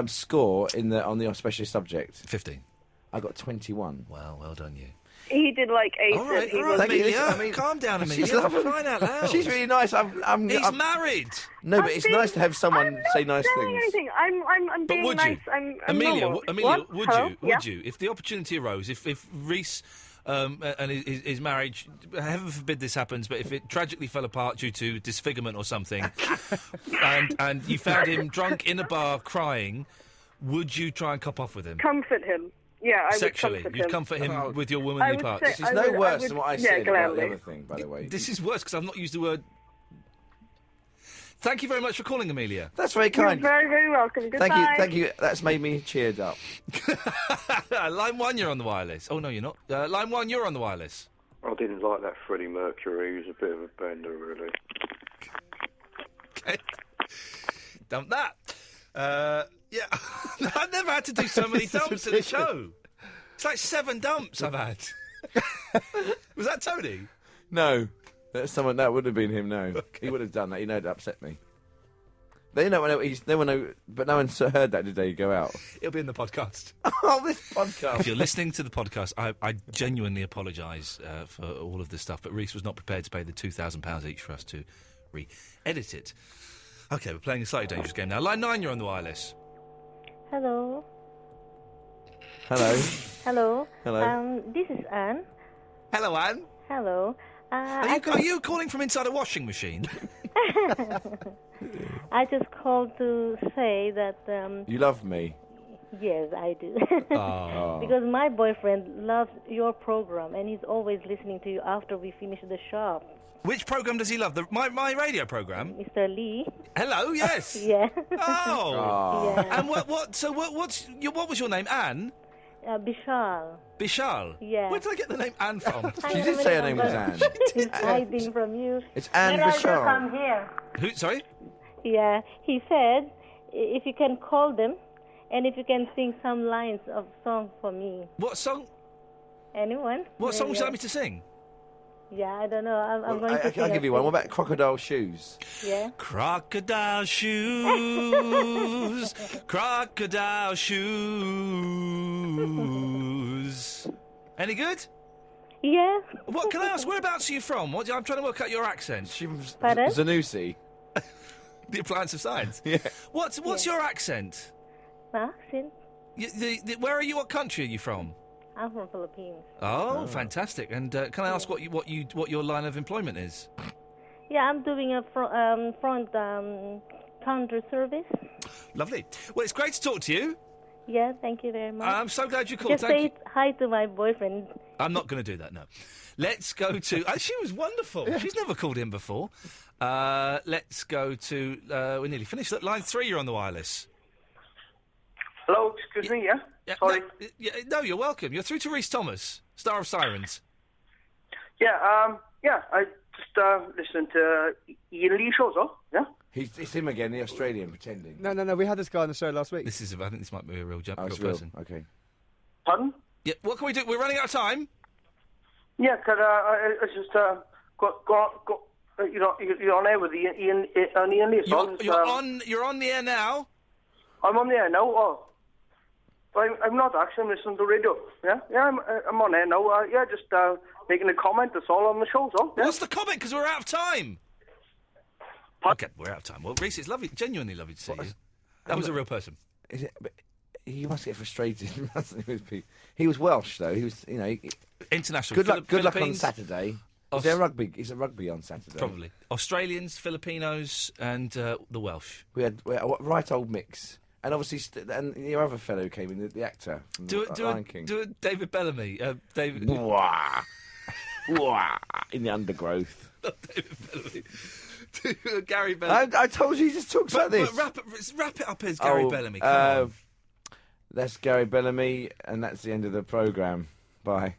score on the specialist subject? 15. I got 21. Wow, well done you. He did like ace. All right, He all right, was- Amelia. Calm down, Amelia. She's lovely. Crying out loud. She's really nice. He's married. No, but it's nice to have someone say nice saying things. anything. I'm But being would nice. you? I'm Amelia, normal. Amelia, What? would Hello? you? Yeah. Would you? If the opportunity arose, if Rhys and his marriage, heaven forbid this happens, but if it tragically fell apart due to disfigurement or something, and you found him drunk in a bar crying, would you try and cop off with him? Comfort him. Yeah, I Sexually, would comfort you'd him. comfort him with your I womanly would parts. say- This is I no would- I worse would- than what I yeah, said about the gladly. other thing, by the way. This is worse because I've not used the word. Thank you very much for calling, Amelia. That's very kind. You're very, very welcome. Goodbye. Thank you. That's made me cheered up. Line 1, you're on the wireless. Oh no, you're not. Line 1, you're on the wireless. I didn't like that Freddie Mercury. He was a bit of a bender, really. Okay. Dump that. Yeah. I've never had to do so many dumps in a show. It's like 7 dumps I've had. Was that Tony? No, that's someone. That would have been him. No, he would have done that. You know, it upset me. They know. But no one heard that. Did they go out? It'll be in the podcast. Oh, this podcast. If you're listening to the podcast, I genuinely apologise for all of this stuff, but Rhys was not prepared to pay the £2,000 each for us to re-edit it. OK, we're playing a slightly dangerous game now. Line 9, you're on the wireless. Hello. Hello. Hello. Hello. This is Anne. Hello, Anne. Hello. Are you calling from inside a washing machine? I just called to say that. You love me. Yes, I do. Oh. Because my boyfriend loves your program, and he's always listening to you after we finish the shop. Which programme does he love? My radio programme? Mr. Lee. Hello, yes. Yeah. Oh. Yeah. And what was your name? Anne? Bishal. Bishal? Yeah. Where did I get the name Anne from? She did say her name was Anne. He's hiding from you. It's Anne Can I Bishal. just come here? Who? Sorry? Yeah, he said if you can call them and if you can sing some lines of song for me. What song? Anyone? What song Yeah, would you yeah. like me to sing? Yeah, I don't know. I'm going to I'll sing give you one. What about Crocodile Shoes? Yeah. Crocodile shoes, crocodile shoes. Any good? Yeah. What can I ask? Whereabouts are you from? I'm trying to work out your accent. Pardon? Zanussi. The appliance of science. Yeah. What's your accent? My accent? Where are you? What country are you from? I'm from Philippines. Oh, fantastic! And can I ask what your line of employment is? Yeah, I'm doing a front counter service. Lovely. Well, it's great to talk to you. Yeah, thank you very much. I'm so glad you called. Just Thank say you. hi to my boyfriend. I'm not going to do that. No. Let's go to. She was wonderful. She's never called in before. Let's go to. We're nearly finished. Line 3, you're on the wireless. Hello, excuse me, yeah? Sorry. No, you're welcome. You're through to Rhys Thomas, star of Sirens. Yeah, I just listened to Iain Lee shows, yeah? It's him again, the Australian, pretending. No, we had this guy on the show last week. I think this might be a real jump. Oh, it's real real. person. Okay. Pardon? Yeah, what can we do? We're running out of time. Yeah, because I just got you're on air with Iain Lee. You're on the air now. I'm on the air now. Oh, I'm not actually. I'm listening to radio. Yeah, I'm on air now. Just making a comment. That's all on the show. So yeah. What's the comment? Because we're out of time. Okay, we're out of time. Well, Rhys, it's lovely, genuinely lovely to see you. That was a real person. Is it? But he must get frustrated, mustn't he? With people? He was Welsh, though. He was, international. Good luck on Philippines. Saturday. Is there rugby? Is there rugby on Saturday? Probably. Australians, Filipinos, and the Welsh. We had a right old mix. And obviously, and your other fellow who came in, the actor from Lion King. Do a David Bellamy. David. Wah. Wah. In the undergrowth. Not David Bellamy. Do Gary Bellamy. I told you he just talks like this. But wrap it up as Gary Bellamy. Come on. That's Gary Bellamy, and that's the end of the programme. Bye.